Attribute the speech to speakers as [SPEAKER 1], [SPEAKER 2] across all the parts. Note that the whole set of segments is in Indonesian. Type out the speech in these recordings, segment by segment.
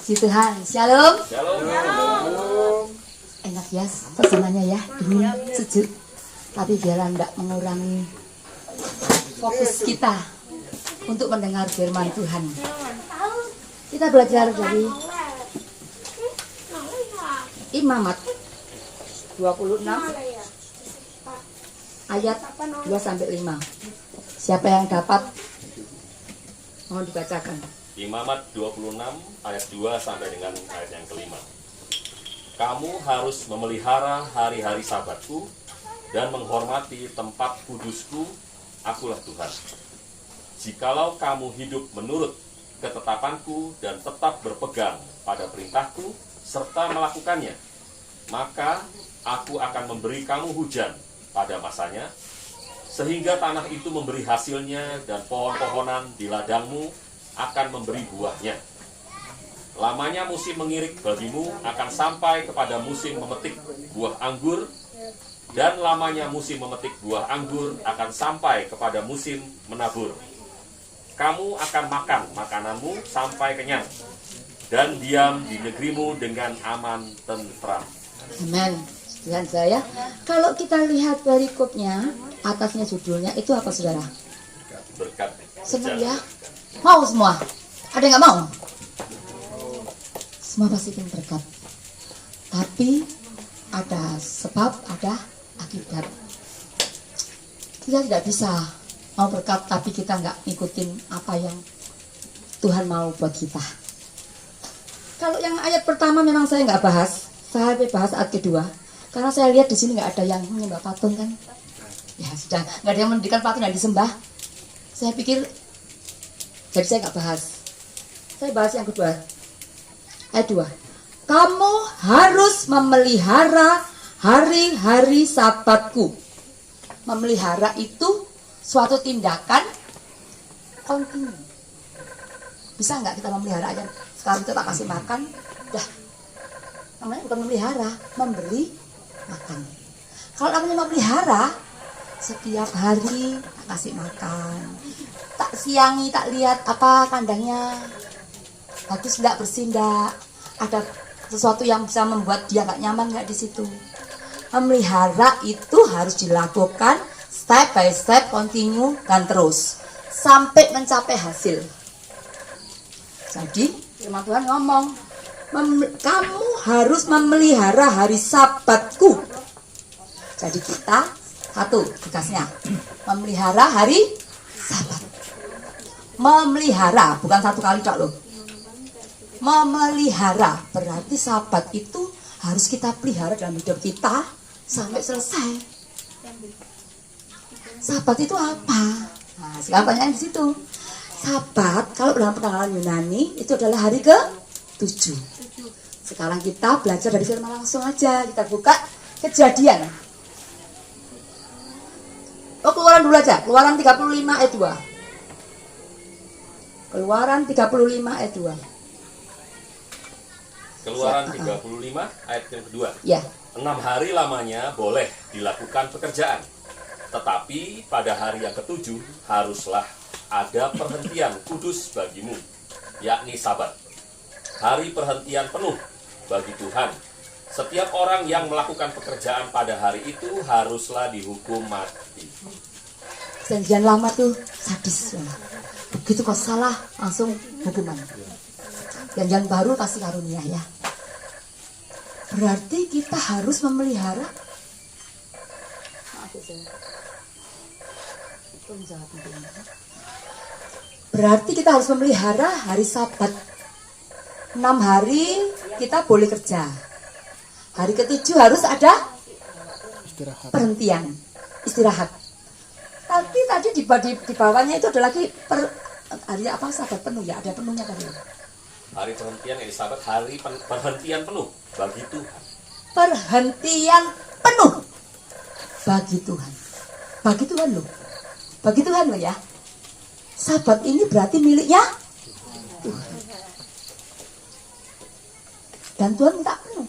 [SPEAKER 1] Puji Tuhan. Shalom.
[SPEAKER 2] Shalom.
[SPEAKER 1] Enak ya suasananya ya, dingin, sejuk. Tapi biar tidak mengurangi fokus kita untuk mendengar firman Tuhan. Kita belajar dari Imamat 26 ayat 2 sampai 5. Siapa yang dapat mohon dibacakan.
[SPEAKER 2] Imamat 26 ayat 2 sampai dengan ayat yang kelima. Kamu harus memelihara hari-hari sabatku dan menghormati tempat kudusku, akulah Tuhan. Jikalau kamu hidup menurut ketetapanku dan tetap berpegang pada perintahku serta melakukannya, maka aku akan memberi kamu hujan pada masanya, sehingga tanah itu memberi hasilnya dan pohon-pohonan di ladangmu akan memberi buahnya. Lamanya musim mengirik bagimu akan sampai kepada musim memetik buah anggur, dan lamanya musim memetik buah anggur akan sampai kepada musim menabur. Kamu akan makan makananmu sampai kenyang, dan diam di negerimu dengan aman tentram.
[SPEAKER 1] Amin. Tuhan saya. Kalau kita lihat perikopnya, atasnya judulnya itu apa saudara?
[SPEAKER 2] Berkat.
[SPEAKER 1] Senang ya? Mau semua? Ada yang nggak mau? Semua pasti ingin berkat. Tapi ada sebab, ada akibat. Kita tidak bisa mau berkat tapi kita nggak ngikutin apa yang Tuhan mau buat kita. Kalau yang ayat pertama memang saya nggak bahas, saya bahas ayat kedua. Karena saya lihat di sini nggak ada yang menyembah patung kan? Ya sudah, nggak ada yang mendirikan patung yang disembah. Saya pikir, jadi saya nggak bahas. Saya bahas yang kedua. Ayat 2. Kamu harus memelihara hari-hari sabatku. Memelihara itu suatu tindakan kontinu. Bisa nggak kita memelihara aja? Sekarang kita tak kasih makan, dah. Namanya bukan memelihara, memberi makan. Kalau namanya memelihara, setiap hari tak kasih makan, tak siangi, tak lihat apa kandangnya, bagus nggak, bersih nggak, ada sesuatu yang bisa membuat dia nggak nyaman nggak di situ. Memelihara itu harus dilakukan step by step, continue dan terus sampai mencapai hasil. Jadi firman Tuhan ngomong, kamu harus memelihara hari sabatku. Jadi kita satu tugasnya memelihara hari sabat. Memelihara bukan satu kali tok loh. Memelihara berarti sabat itu harus kita pelihara dalam hidup kita sampai selesai. Sabat itu apa? Nah, sekarang pertanyaan di situ. Sabat kalau dalam penanggalan Yunani itu adalah hari ke-7. Sekarang kita belajar dari firman langsung aja. Kita buka Kejadian. Keluaran dulu aja. Keluaran 35 ayat 2. Keluaran 35 ayat 2.
[SPEAKER 2] Keluaran 35 ayat yang kedua.
[SPEAKER 1] Ya.
[SPEAKER 2] 6 hari lamanya boleh dilakukan pekerjaan, tetapi pada hari yang ke-7 haruslah ada perhentian kudus bagimu, yakni Sabat, hari perhentian penuh bagi Tuhan. Setiap orang yang melakukan pekerjaan pada hari itu haruslah dihukum mati.
[SPEAKER 1] Perjanjian lama tuh sadis. Begitu kok salah langsung hukuman. Perjanjian baru kasih karunia ya. Berarti kita harus memelihara. Berarti kita harus memelihara hari Sabat. 6 hari kita boleh kerja. Hari ke-7 harus ada perhentian, istirahat. Tapi tadi di bawahnya itu ada lagi hari apa Sabat penuh ya, ada penuhnya tadi.
[SPEAKER 2] Hari perhentian yang Sabat, hari perhentian penuh bagi Tuhan.
[SPEAKER 1] Perhentian penuh bagi Tuhan. Bagi Tuhan loh. Bagi Tuhan loh ya. Sabat ini berarti miliknya Tuhan. Dan Tuhan minta penuh.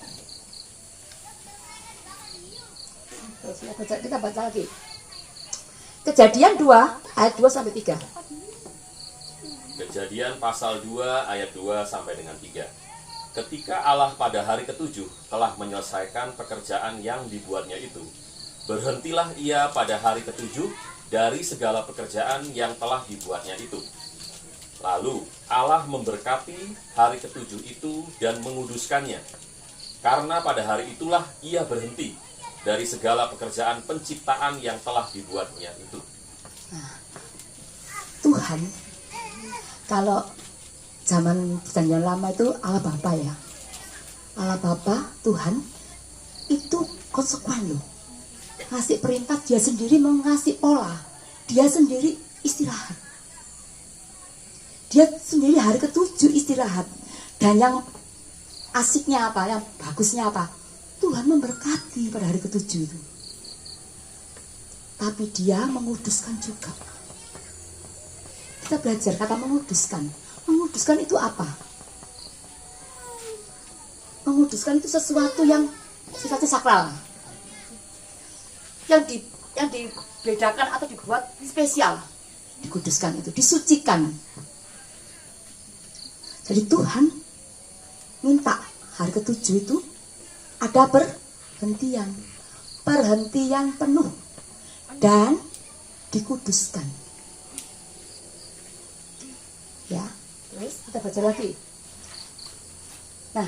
[SPEAKER 1] Terus kita baca lagi. Kejadian 2 ayat 2 sampai 3.
[SPEAKER 2] Kejadian pasal 2 ayat 2 sampai dengan 3. ketika Allah pada hari ketujuh telah menyelesaikan pekerjaan yang dibuatnya itu, berhentilah ia pada hari ketujuh dari segala pekerjaan yang telah dibuatnya itu. Lalu Allah memberkati hari ketujuh itu dan menguduskannya, karena pada hari itulah ia berhenti dari segala pekerjaan penciptaan yang telah dibuatnya itu.
[SPEAKER 1] Tuhan, kalau zaman perjanjian lama itu Allah Bapa ya. Allah Bapa, Tuhan, itu konsekuen loh. Ngasih perintah, dia sendiri mengasih pola. Dia sendiri istirahat. Dia sendiri hari ketujuh istirahat. Dan yang asiknya apa, yang bagusnya apa? Tuhan memberkati pada hari ketujuh itu. Tapi dia menguduskan juga. Kita belajar kata menguduskan. Menguduskan itu apa? Menguduskan itu sesuatu yang sifatnya sakral. Yang dibedakan atau dibuat spesial. Dikuduskan itu, disucikan. Jadi Tuhan minta hari ketujuh itu ada perhentian penuh dan dikuduskan. Ya, terus kita baca lagi. Nah,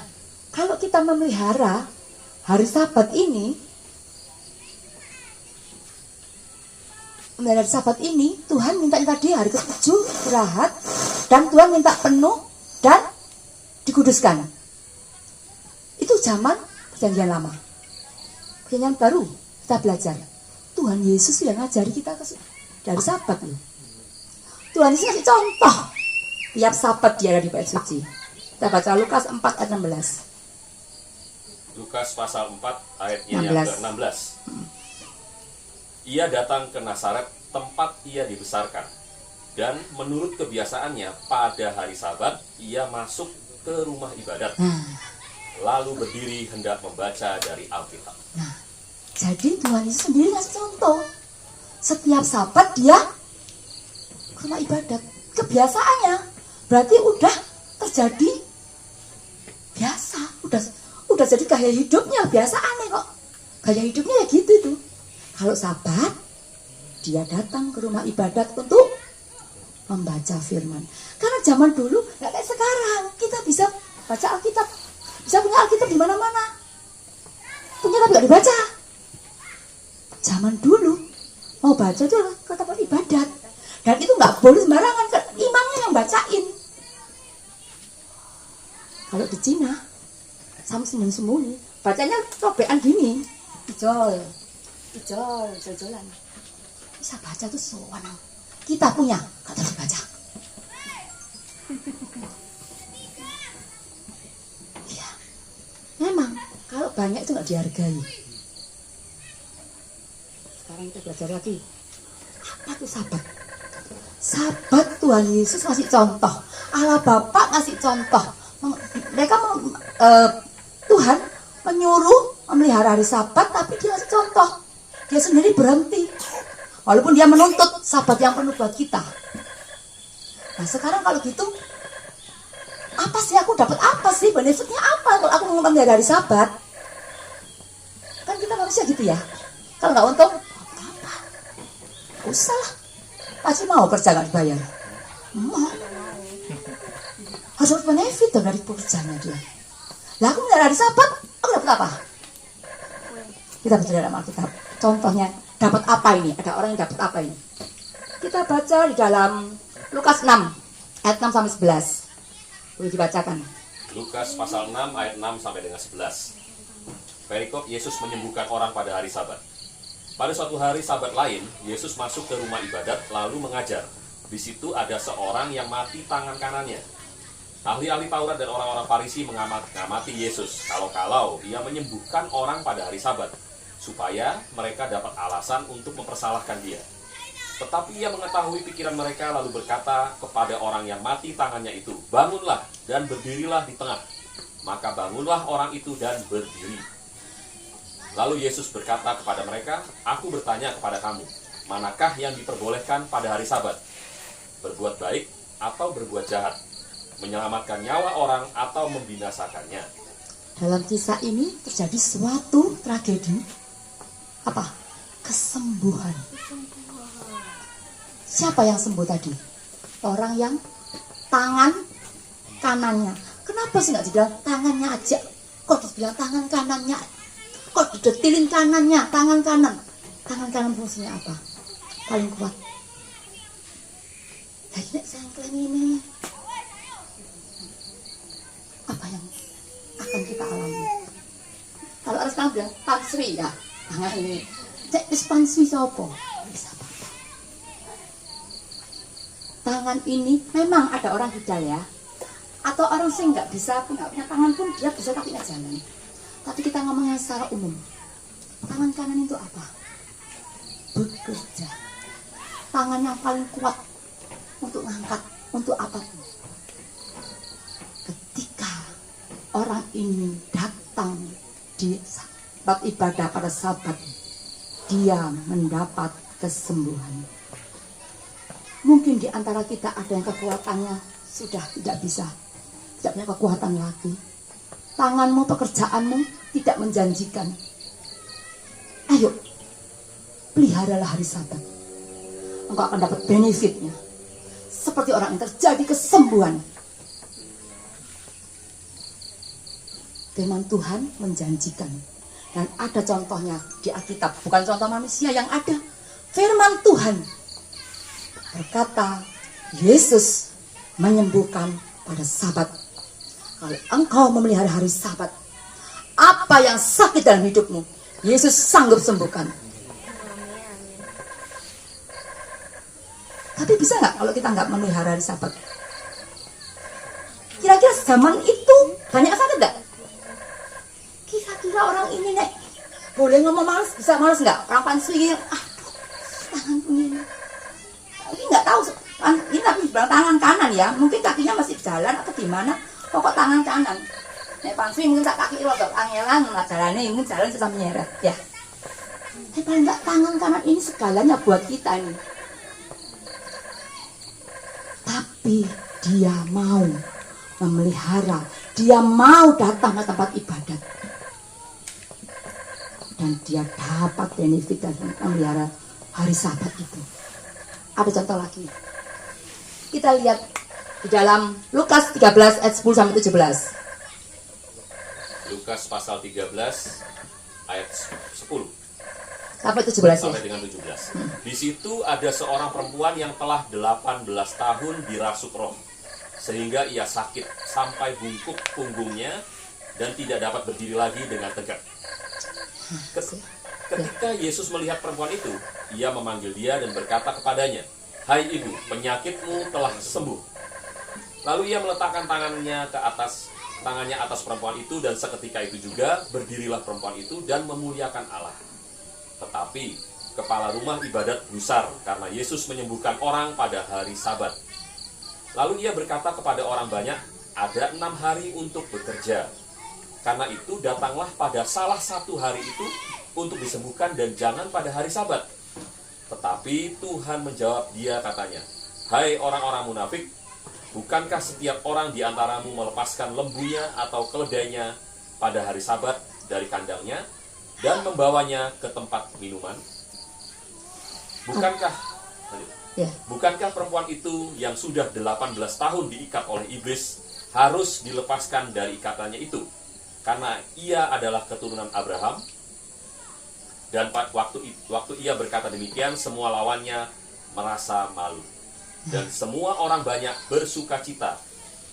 [SPEAKER 1] kalau kita memelihara hari Sabat ini, Tuhan minta tadi hari ketujuh istirahat, dan Tuhan minta penuh dan dikuduskan. Itu zaman perjanjian lama. Perjanjian baru kita belajar. Tuhan Yesus yang ngajari kita dari Sabat loh. Tuhan Yesus kasih contoh. Tiap Sabat dia ada di bait suci. Kita baca Lukas 4 ayat 16.
[SPEAKER 2] Lukas pasal 4 ayatnya yang ke-16. Ia datang ke Nazaret, tempat ia dibesarkan. Dan menurut kebiasaannya pada hari Sabat ia masuk ke rumah ibadat, lalu berdiri hendak membaca dari Alkitab.
[SPEAKER 1] Nah, jadi Tuhan Yesus sendiri ngasih contoh. Setiap Sabat dia ke rumah ibadat. Kebiasaannya berarti udah terjadi biasa, udah jadi gaya hidupnya, biasa aneh kok. Gaya hidupnya ya gitu tuh. Kalau Sabat dia datang ke rumah ibadat untuk membaca firman. Karena zaman dulu nggak kayak sekarang. Kita bisa baca Alkitab, bisa punya Alkitab di mana-mana. Punya tapi nggak dibaca. Zaman dulu mau baca itu ke tempat ibadat, dan itu nggak boleh sembarangan. Imamnya yang bacain. Kalau di Cina, sama sembunyi-sembunyi, bacanya robekan gini, jol-jolan. Bisa baca tuh sowan. Kita punya, kata dibaca. Ya, memang kalau banyak itu nggak dihargai. Sekarang kita belajar lagi. Apa itu Sabat? Sabat Tuhan Yesus ngasih contoh. Allah Bapa ngasih contoh. Tuhan menyuruh memelihara hari Sabat, tapi dia ngasih contoh. Dia sendiri berhenti. Walaupun dia menuntut Sabat yang penuh buat kita. Nah sekarang kalau gitu, apa sih aku dapat apa sih? Benefitnya apa kalau aku memelihara hari Sabat? Kan kita manusia gitu ya. Kalau nggak untung, apa? Usah lah. Pasti mau kerja nggak dibayar. Mau. Harus dapat benefit dong dari pekerjaannya dia. Lah aku memelihara hari Sabat, aku dapat apa? Kita baca dalam Alkitab. Contohnya, dapat apa ini? Ada orang yang dapat apa ini? Kita baca di dalam Lukas 6 ayat 6 sampai 11. Boleh dibacakan.
[SPEAKER 2] Lukas pasal 6 ayat 6 sampai dengan 11. Perikop Yesus menyembuhkan orang pada hari Sabat. Pada suatu hari Sabat lain, Yesus masuk ke rumah ibadat lalu mengajar. Di situ ada seorang yang mati tangan kanannya. Ahli-ahli Taurat dan orang-orang Farisi mengamati Yesus kalau-kalau dia menyembuhkan orang pada hari Sabat, supaya mereka dapat alasan untuk mempersalahkan dia. Tetapi ia mengetahui pikiran mereka lalu berkata kepada orang yang mati tangannya itu, "Bangunlah dan berdirilah di tengah." Maka bangunlah orang itu dan berdiri. Lalu Yesus berkata kepada mereka, "Aku bertanya kepada kamu, manakah yang diperbolehkan pada hari Sabat? Berbuat baik atau berbuat jahat? menyelamatkan nyawa orang atau membinasakannya.
[SPEAKER 1] Dalam kisah ini terjadi suatu tragedi. Apa? Kesembuhan. Siapa yang sembuh tadi? Orang yang tangan kanannya. Kenapa sih nggak dibilang tangannya aja? Kok dibilang tangan kanannya? Kok didetilin kanannya, tangan kanan? Tangan kanan fungsinya apa? Paling kuat. Jadi nek sengkleng ini, apa yang akan kita alami? Kalau orang sekarang bilang pansri ya, tangan ini. Cek pansri siapa? Bisa apa? Tangan ini memang ada orang hidal ya, atau orang sih nggak punya tangan pun dia bisa kakinya jalan. Tapi kita ngomongnya secara umum. Tangan kanan itu apa? Bekerja. Tangan yang paling kuat untuk ngangkat, untuk apapun. Ketika orang ini datang di tempat ibadah pada Sabat, dia mendapat kesembuhan. Mungkin di antara kita ada yang kekuatannya sudah tidak bisa, tidak punya kekuatan lagi. Tanganmu, pekerjaanmu tidak menjanjikan. Ayo, peliharalah hari Sabat. Engkau akan dapat benefitnya. Seperti orang yang terjadi kesembuhan. Firman Tuhan menjanjikan. Dan ada contohnya di Alkitab. Bukan contoh manusia yang ada. Firman Tuhan berkata, Yesus menyembuhkan pada Sabat. Kalau engkau memelihara hari Sabat, apa yang sakit dalam hidupmu, Yesus sanggup sembuhkan. Tapi bisa nggak kalau kita nggak memelihara hari Sabat? Kira-kira zaman itu banyak sakit nggak? Kira-kira orang ini nek boleh ngomong malas, bisa malas nggak? Orang pansri, aduh, tangan ini. Ini nggak tahu. Ini tapi bilang tangan kanan ya, mungkin kakinya masih jalan atau gimana? Pokok tangan kanan. Nek pansri mungkin tak kaki rodok angelan nggak jalannya, mungkin jalan susah menyeret ya. Tapi paling nggak tangan kanan ini segalanya buat kita ini. Tapi dia mau memelihara, dia mau datang ke tempat ibadat. Dan dia dapat benefit dari memelihara hari Sabat itu. Ada contoh lagi. Kita lihat di dalam Lukas 13 ayat 10 sampai 17.
[SPEAKER 2] Lukas pasal 13 ayat 10
[SPEAKER 1] sampai 17
[SPEAKER 2] sampai
[SPEAKER 1] ya.
[SPEAKER 2] dengan 17. Di situ ada seorang perempuan yang telah 18 tahun dirasuk roh, sehingga ia sakit sampai bungkuk punggungnya dan tidak dapat berdiri lagi dengan tegak. Ketika Yesus melihat perempuan itu, ia memanggil dia dan berkata kepadanya, "Hai ibu, penyakitmu telah sembuh." Lalu ia meletakkan tangannya atas perempuan itu, dan seketika itu juga berdirilah perempuan itu dan memuliakan Allah. Tetapi kepala rumah ibadat gusar karena Yesus menyembuhkan orang pada hari Sabat. Lalu ia berkata kepada orang banyak, "Ada 6 hari untuk bekerja. Karena itu datanglah pada salah satu hari itu untuk disembuhkan dan jangan pada hari Sabat." Tetapi Tuhan menjawab dia katanya, "Hai orang-orang munafik, bukankah setiap orang di antaramu melepaskan lembunya atau keledainya pada hari Sabat dari kandangnya dan membawanya ke tempat minuman? Bukankah perempuan itu yang sudah 18 tahun diikat oleh iblis harus dilepaskan dari ikatannya itu? Karena ia adalah keturunan Abraham." Dan waktu ia berkata demikian, semua lawannya merasa malu. Dan semua orang banyak bersuka cita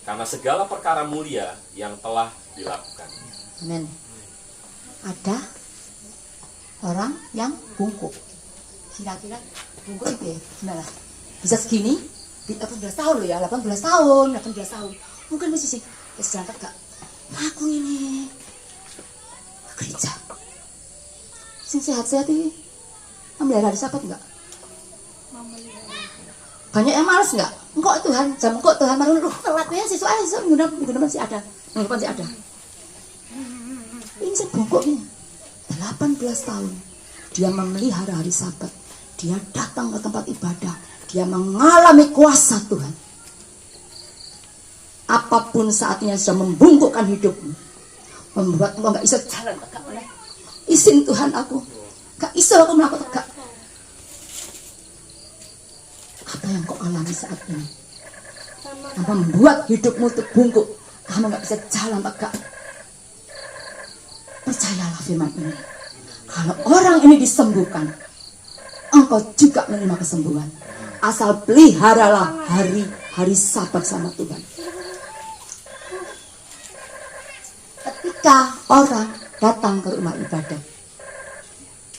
[SPEAKER 2] karena segala perkara mulia yang telah dilakukan.
[SPEAKER 1] Amin. Ada orang yang bungkuk. Kira-kira bungkuk itu ya gimana? Bisa segini? 18 tahun loh ya, 18 tahun. Mungkin masih sih, sedang gak? Aku ini ke gereja. Sing sehat-sehat ini memelihara hari Sabat enggak? Banyak yang malas enggak? Engkau Tuhan, jam engkau Tuhan baru telat ya, siswa minggu depan masih ada. Ini saya bungkuk ini. 18 tahun dia memelihara hari Sabat. Dia datang ke tempat ibadah. Dia mengalami kuasa Tuhan. apapun saat ini yang sudah membungkukkan hidupmu, membuat engkau gak bisa jalan tegak. Izin Tuhan aku, gak bisa aku melakukan tegak. Apa yang kau alami saat ini yang membuat hidupmu terbungkuk, kamu gak bisa jalan tegak? Percayalah firman ini, kalau orang ini disembuhkan, engkau juga menerima kesembuhan. Asal peliharalah hari-hari Sabat sama Tuhan. Ketika orang datang ke rumah ibadah,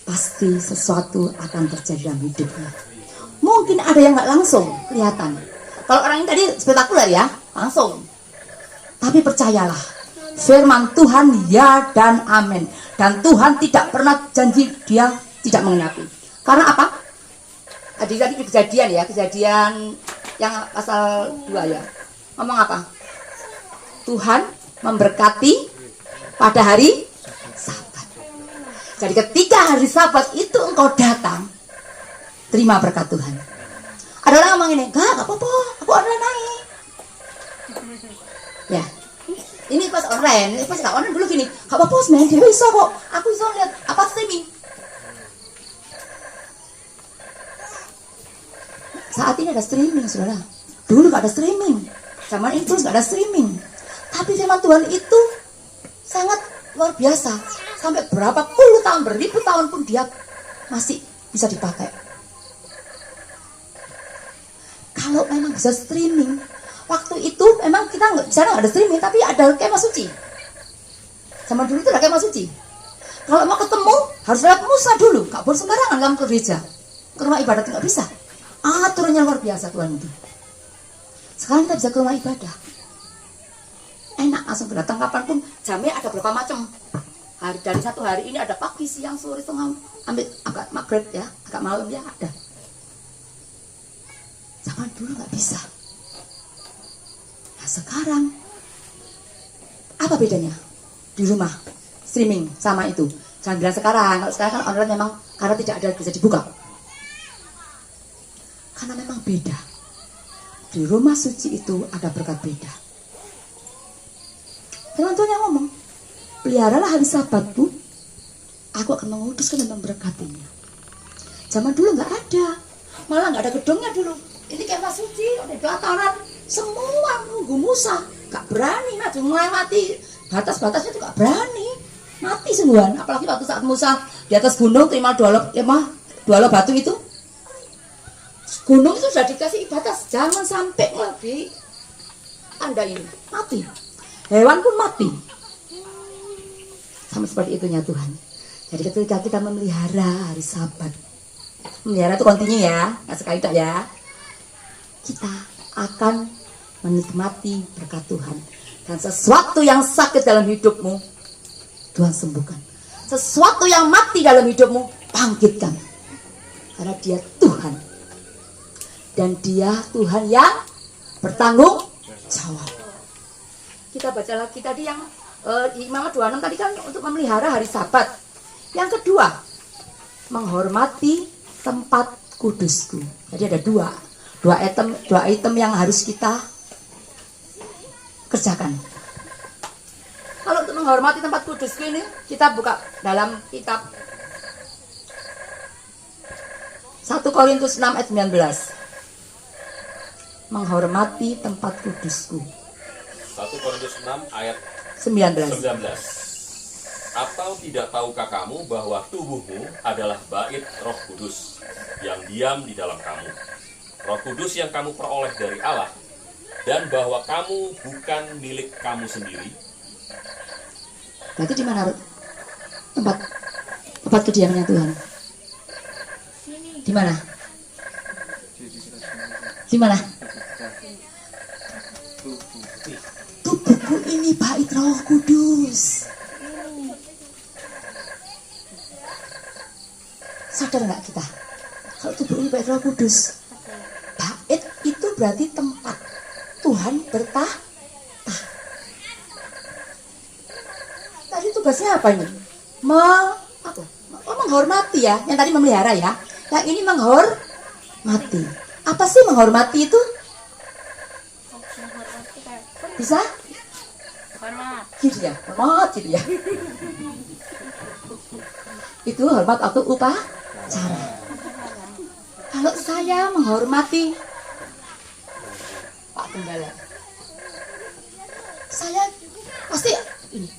[SPEAKER 1] pasti sesuatu akan terjadi dalam hidupnya. Mungkin ada yang nggak langsung kelihatan. Kalau orang ini tadi spektakuler ya, langsung. Tapi percayalah, firman Tuhan ya dan amin. Dan Tuhan tidak pernah janji dia tidak menggenapi. Karena apa? Tadi kejadian ya, kejadian yang pasal 2 ya. Ngomong apa? Tuhan memberkati pada hari Sabat. Jadi ketika hari Sabat itu engkau datang, terima berkat Tuhan. Ada orang ngomong ini, gak apa-apa, aku online naik. Ya, ini pas online, pas gak online dulu gini, gak apa-apa sebenarnya dia bisa kok, aku bisa lihat apa streaming. Saat ini ada streaming, saudara. Dulu gak ada streaming, zaman itu gak ada streaming. Tapi firman Tuhan itu sangat luar biasa. Sampai berapa puluh tahun, beribu tahun pun dia masih bisa dipakai. Kalau memang bisa streaming, waktu itu memang kita nggak ada streaming, tapi ada kemah suci. Zaman dulu itu ada kemah suci. Kalau mau ketemu harus lewat Musa dulu, nggak boleh sembarangan kamu ke gereja, ke rumah ibadat nggak bisa. Aturannya luar biasa Tuhan itu. Sekarang kita bisa ke rumah ibadah, enak langsung datang kapanpun. Jamnya ada berapa macam. Hari dari satu hari ini ada pagi, siang, sore, tengah, ambil agak maghrib ya, agak malam ya ada. Zaman dulu nggak bisa. Nah sekarang apa bedanya di rumah streaming sama itu? Jangan bilang sekarang. Kalau sekarang kan online memang karena tidak ada bisa dibuka. Karena memang beda. Di rumah suci itu ada berkat beda. Firman Tuhan yang ngomong, peliharalah hari Sabatku, aku akan menguduskan dan memberkatinya. Zaman dulu nggak ada, malah nggak ada gedungnya dulu. Ini kemah suci, ada dataran, semua nunggu Musa, nggak berani maju melewati batas-batasnya itu nggak berani, mati sungguhan. Apalagi waktu saat Musa di atas gunung terima dua loh batu itu, gunung itu sudah dikasih batas, jangan sampai lebih Anda ini mati. Hewan pun mati. Sama seperti itunya Tuhan. Jadi ketika kita memelihara hari Sabat, memelihara itu kontinu ya, nggak sekali tak ya, kita akan menikmati berkat Tuhan. Dan sesuatu yang sakit dalam hidupmu, Tuhan sembuhkan. Sesuatu yang mati dalam hidupmu, bangkitkan. Karena dia Tuhan. Dan dia Tuhan yang bertanggung jawab. Kita baca lagi tadi yang Imamat 26 tadi kan untuk memelihara hari Sabat. Yang kedua, menghormati tempat kudusku. Jadi ada dua item yang harus kita kerjakan. Kalau untuk menghormati tempat kudusku ini, kita buka dalam kitab 1 Korintus 6 ayat 19. Menghormati tempat kudusku.
[SPEAKER 2] 1 Korintus 6 ayat
[SPEAKER 1] 19.
[SPEAKER 2] Atau tidak tahukah kamu bahwa tubuhmu adalah bait Roh Kudus yang diam di dalam kamu, Roh Kudus yang kamu peroleh dari Allah, dan bahwa kamu bukan milik kamu sendiri?
[SPEAKER 1] Berarti di mana tempat kediamannya Tuhan? Di mana? Di mana? Tubuhku ini bait Roh Kudus. Sadar nggak kita? Kalau tubuh ini bait Roh Kudus, bait itu berarti tempat Tuhan bertahta. Tadi tugasnya apa ini? Menghormati ya. Yang tadi memelihara ya. Yang ini menghormati. Apa sih menghormati itu? Bisa?
[SPEAKER 3] Hormat.
[SPEAKER 1] Gitu ya, hormat gitu ya. Itu hormat waktu upacara. Kalau saya menghormati Pak Gembala, saya pasti ini.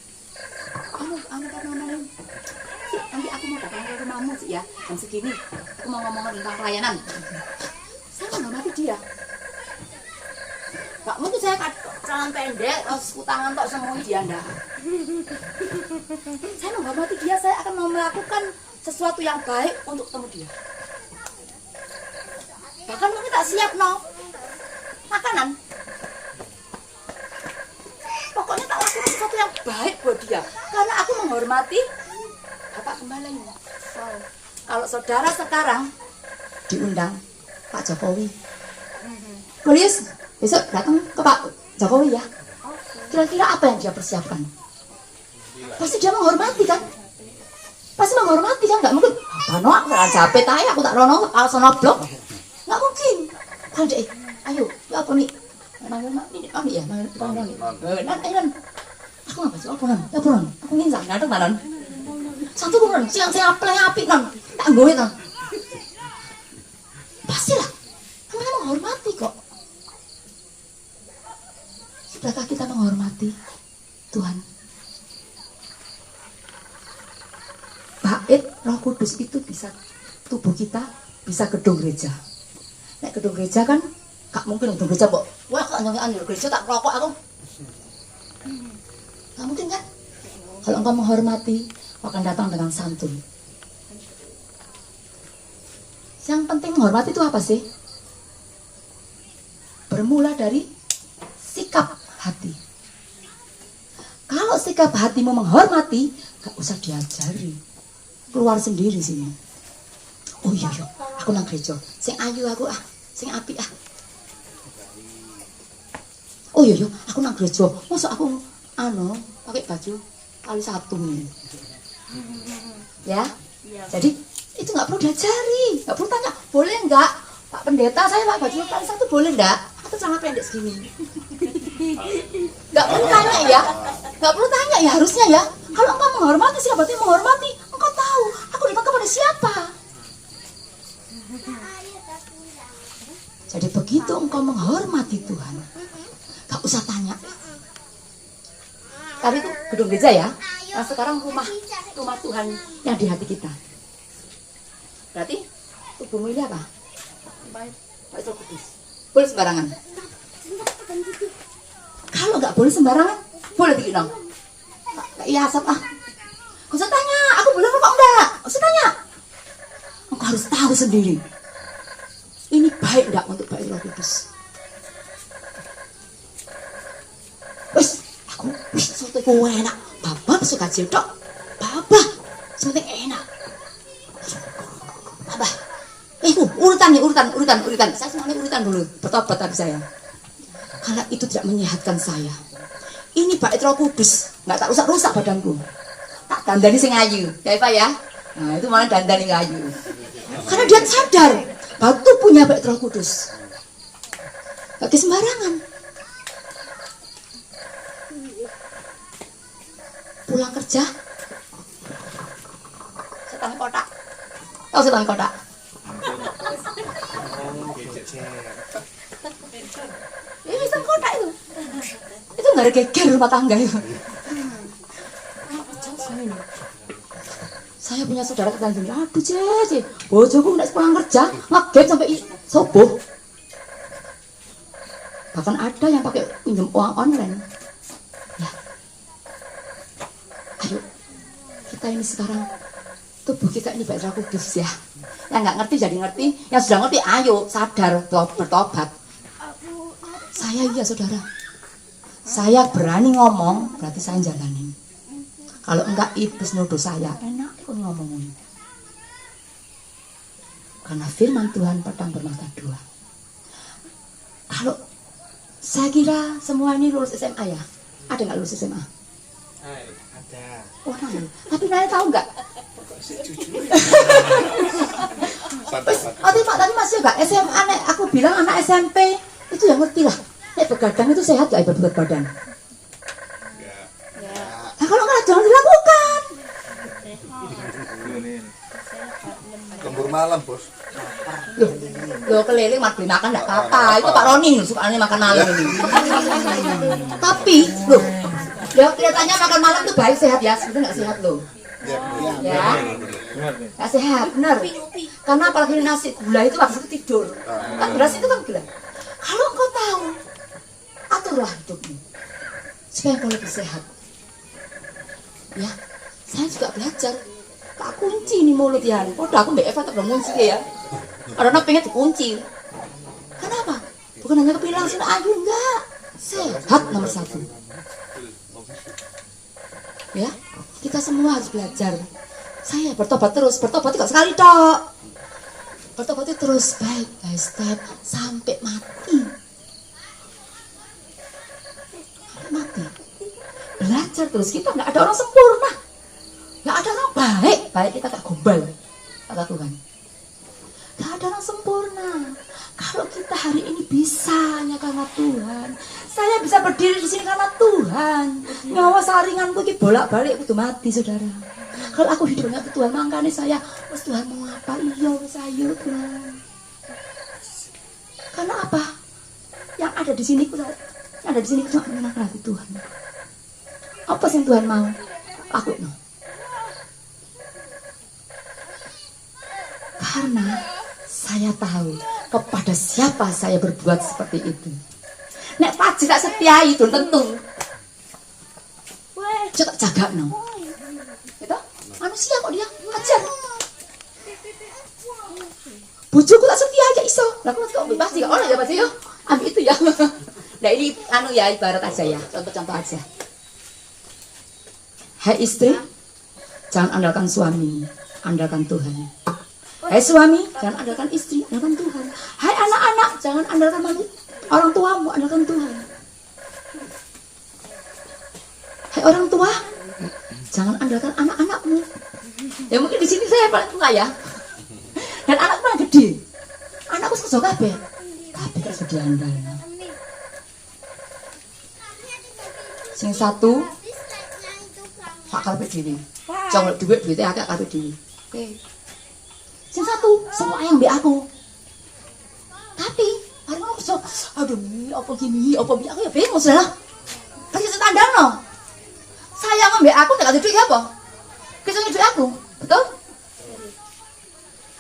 [SPEAKER 1] Nanti aku mau datang ke rumahmu sih ya, jam segini. Aku mau ngomong tentang pelayanan. Saya menghormati dia. Gak mungkin saya celana pendek, terus kutangan tok semuanya dia enggak. Saya menghormati dia, saya akan mau melakukan sesuatu yang baik untuk ketemu dia. Bahkan mungkin tak siap makanan. Pokoknya tak lakukan sesuatu yang baik buat dia, karena aku menghormati Bapak Gembala ini. Kalau saudara sekarang diundang Pak Jokowi, Kulius besok datang ke Pak Jokowi ya. Kira-kira apa yang dia persiapkan? Pasti dia menghormati kan? Pasti menghormati kan? Gak mungkin apa no aku capek aja aku tak rono alasan blok. Gak mungkin. Kalau dia ayo ya apa nih? Ini ya, nan. Aku ngapa sih? Apa nan? Ya pulang. Aku ingin sangat datang nan. Satu bulan siang saya api nan. Tak gue nan. Pastilah. Mereka menghormati kok. Sudahkah kita menghormati Tuhan? Bait Roh Kudus itu bisa tubuh kita, bisa gedung gereja. Nek gedung gereja kan gak mungkin gedung gereja kok. Wah, kok anjir gereja tak rokok aku. Gak mungkin kan? Kalau engkau menghormati, akan datang dengan santun. Yang penting menghormati itu apa sih? Bermula dari sikap hati. Kalau sikap hatimu menghormati, gak usah diajari, keluar sendiri sini. Oh iya, aku nang gereja, sing ayu aku sing apik Oh iya, aku nang gereja, masa aku pakai baju kali satu nih. Ya, jadi itu nggak perlu diajari, nggak perlu tanya, boleh nggak Pak Pendeta saya pakai baju kali satu boleh nggak? Atau celana pendek segini? Nggak perlu tanya ya, nggak perlu tanya ya harusnya ya. Kalau engkau menghormati, siapa yang menghormati? Engkau tahu, aku datang kepada siapa. Jadi begitu engkau menghormati Tuhan, gak usah tanya. Tadi itu gedung gereja ya. Nah sekarang rumah Tuhan yang di hati kita. Berarti tubuhmu ini apa? Baik Roh Kudus. Boleh sembarangan. Kalau nggak boleh sembarangan, boleh digendong. Iya asap Gak usah tanya, aku boleh rokok enggak? Gak usah tanya. Engkau harus tahu sendiri. Ini baik enggak untuk bait Roh Kudus? Soto iku enak. Bapak suka jildok. Bapak, soto enak. Bapak, urutan. Saya semuanya urutan dulu. Bertobat tapi saya. Karena itu tidak menyehatkan saya. Ini bait Roh Kudus, nggak tak rusak badanku. Tak dandani sing ayu, ya Pak ya. Nah itu malah dandani ayu. Karena dia sadar batu punya bait Roh Kudus. Gak sembarangan. Pulang kerja, setan kotak. Tahu setan kotak? Ini setan kotak itu. Itu nggak ada geger rumah tangga itu. Saya punya saudara tetangga gini, aduh Cece, bojoku nek pulang kerja ngegep sampai subuh. Bahkan ada yang pakai pinjam uang online. Ya. Ayo, kita ini sekarang tubuh kita ini bait Roh Kudus ya. Yang nggak ngerti jadi ngerti, yang sudah ngerti ayo sadar bertobat. Saya iya saudara. Saya berani ngomong, berarti saya jalanin. Kalau enggak iblis nuduh saya, enak pun ngomongin. Karena firman Tuhan pedang bermata dua. Kalau saya kira semua ini lulus SMA ya? Ada nggak lulus SMA?
[SPEAKER 4] Ada.
[SPEAKER 1] Wah, tapi Naya tahu nggak? Tapi Pak tadi masih nggak SMA nek aku bilang anak SMP itu yang ngerti lah. begadang itu sehat gak berat badan?
[SPEAKER 4] Ya.
[SPEAKER 3] Ya.
[SPEAKER 1] Nah kalau nggak jangan dilakukan.
[SPEAKER 5] Lembur malam, Bos.
[SPEAKER 1] Loh keliling beli makan nggak apa-apa. Itu Pak Roni sukanya makan malam ini. Tapi loh, ya kelihatannya makan malam itu baik sehat ya, sebenarnya nggak sehat loh. Ya, nggak sehat, benar. Karena apalagi nasi gula itu waktu itu tidur. Kan beras itu kan gula. Kalau kau tahu, aturlah hidupmu supaya kau lebih sehat. Ya, saya juga belajar. Tak kunci nih mulut ya. Udah aku mbak Eva tak kunci ya. Karena pengen dikunci. Kenapa? Bukan hanya kepilih langsung ayu enggak. Sehat nomor 1. Ya, kita semua harus belajar. Saya bertobat terus, bertobat tidak sekali tok. Bertobat itu terus baik by step sampai mati. Sampai mati. Belajar terus, kita nggak ada orang sempurna. Nggak ada orang baik, baik kita tak gombal, kata Tuhan. Nggak ada orang sempurna. Kalau kita hari ini bisa hanya karena Tuhan. Saya bisa berdiri di sini karena Tuhan. Nyawa saringanku ini bolak-balik kudu mati, saudara. Kalau aku hidup dengan Tuhan, makanya saya, mas Tuhan mau apa? Iya, saya Tuhan. Karena apa? Yang ada di sini, yang ada di sini cuma menyenangkan hati Tuhan. Apa sih Tuhan mau? Aku no. Karena saya tahu kepada siapa saya berbuat seperti itu. Nek paji tak setia itu tentu. Coba jaga no. Itu manusia kok dia ajar. Bujuku tak setia aja iso. Lah kok pasti kok ya pasti yo. Ambil itu ya. Nah ini anu ya ibarat aja ya. Contoh-contoh aja. Hai istri, jangan andalkan suami, andalkan Tuhan. Hai suami, jangan andalkan istri, andalkan Tuhan. Hai anak-anak, jangan andalkan orang tuamu, andalkan Tuhan. Hai orang tua, jangan andalkan anak-anakmu. Ya mungkin di sini saya paling tua ya. Dan anakku paling gede. Anakku kerja kabeh. Tapi gak sudah diandalkan. Sing satu sak karepe dhewe. Jangan duit akeh karepe dhewe. Oke. Sing satu, semua yang mbek aku. Tapi, hari ngono kerja, aduh, apa gini, apa bi aku ya bingung salah. Kan kita tandangno. Saya mbek aku tak ada duit apa? Kita duit aku, betul?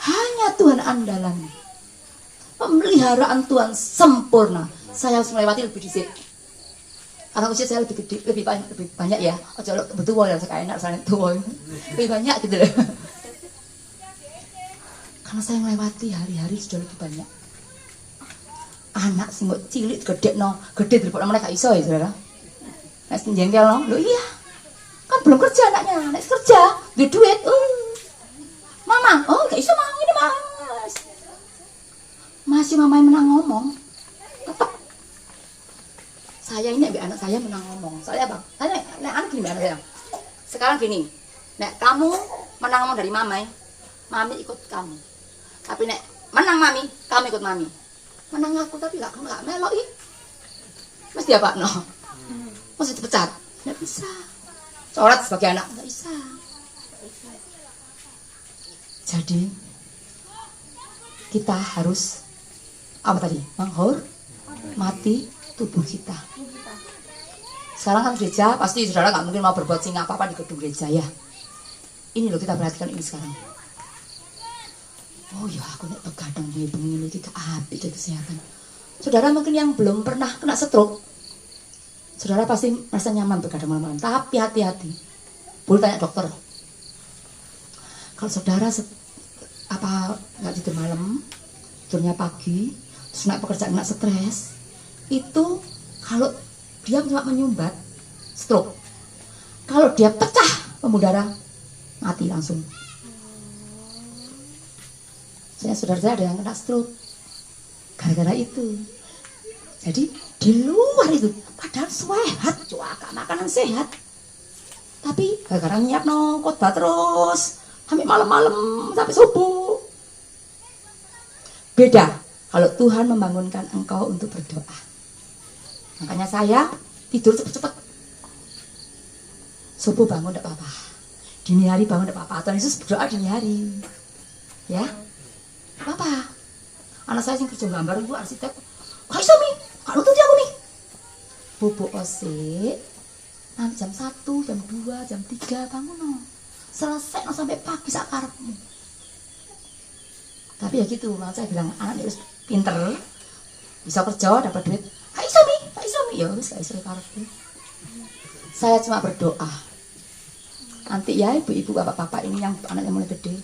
[SPEAKER 1] Hanya Tuhan andalan. Pemeliharaan Tuhan sempurna. Saya harus melewati lebih dhisik. Karena usia saya lebih gede, lebih banyak ya. Ojo betul ya saya enak saya tua. Lebih banyak gitu loh. Karena saya melewati hari-hari sudah lebih banyak. Anak sing cilik gede no, gede daripada mereka iso ya saudara. Nek jengkel no, lo iya. Kan belum kerja anaknya, nek kerja, duit. Mama, oh gak iso mau ini mas. Masih mama yang menang ngomong. Tetap. Saya ini ambil anak saya menang ngomong. Saya bang, saya nek anak gini anak saya. Sekarang gini, nek kamu menang ngomong dari mama, mami ikut kamu. Tapi nek menang mami, kamu ikut mami. Menang aku tapi gak melok ih. Mesti apa no? Mesti dipecat. Nggak bisa. Coret sebagai anak nggak bisa. Jadi kita harus apa tadi? Menghormati tubuh kita. Sekarang kan gereja pasti saudara nggak mungkin mau berbuat sing apa-apa di gedung gereja ya. Ini loh kita perhatikan ini sekarang. Oh ya aku nek begadang di bengi iki gak apik ke kesehatan. Saudara mungkin yang belum pernah kena stroke. Saudara pasti merasa nyaman begadang malam-malam. Tapi hati-hati. Boleh tanya dokter. Kalau saudara apa nggak tidur malam, tidurnya pagi, terus naik pekerjaan nggak stres, itu kalau dia cuma menyumbat stroke. Kalau dia pecah pembuluh darah, mati langsung. Saudara saya ada yang kena stroke gara-gara itu. Jadi di luar itu padahal sehat, cuaca makanan sehat, tapi gara-gara nyiap no khotbah terus sampai malam-malam sampai subuh. Beda kalau Tuhan membangunkan engkau untuk berdoa. Makanya saya tidur cepet-cepet. Subuh bangun tidak apa-apa. Dini hari bangun tidak apa-apa. Tuhan Yesus berdoa dini hari. Ya. Apa? Anak saya yang kerja gambar itu arsitek. Kak iso mi, kak nonton dia aku nih. Bubuk osik. Nanti jam 1, jam 2, jam 3 bangun no. Selesai no sampai pagi sakarepmu. Tapi ya gitu, makanya saya bilang anak harus pinter, bisa kerja, dapat duit. Kak iso mi, ya wis kak iso karepku. Saya cuma berdoa. Nanti ya ibu-ibu, bapak-bapak ini yang anaknya mulai gede,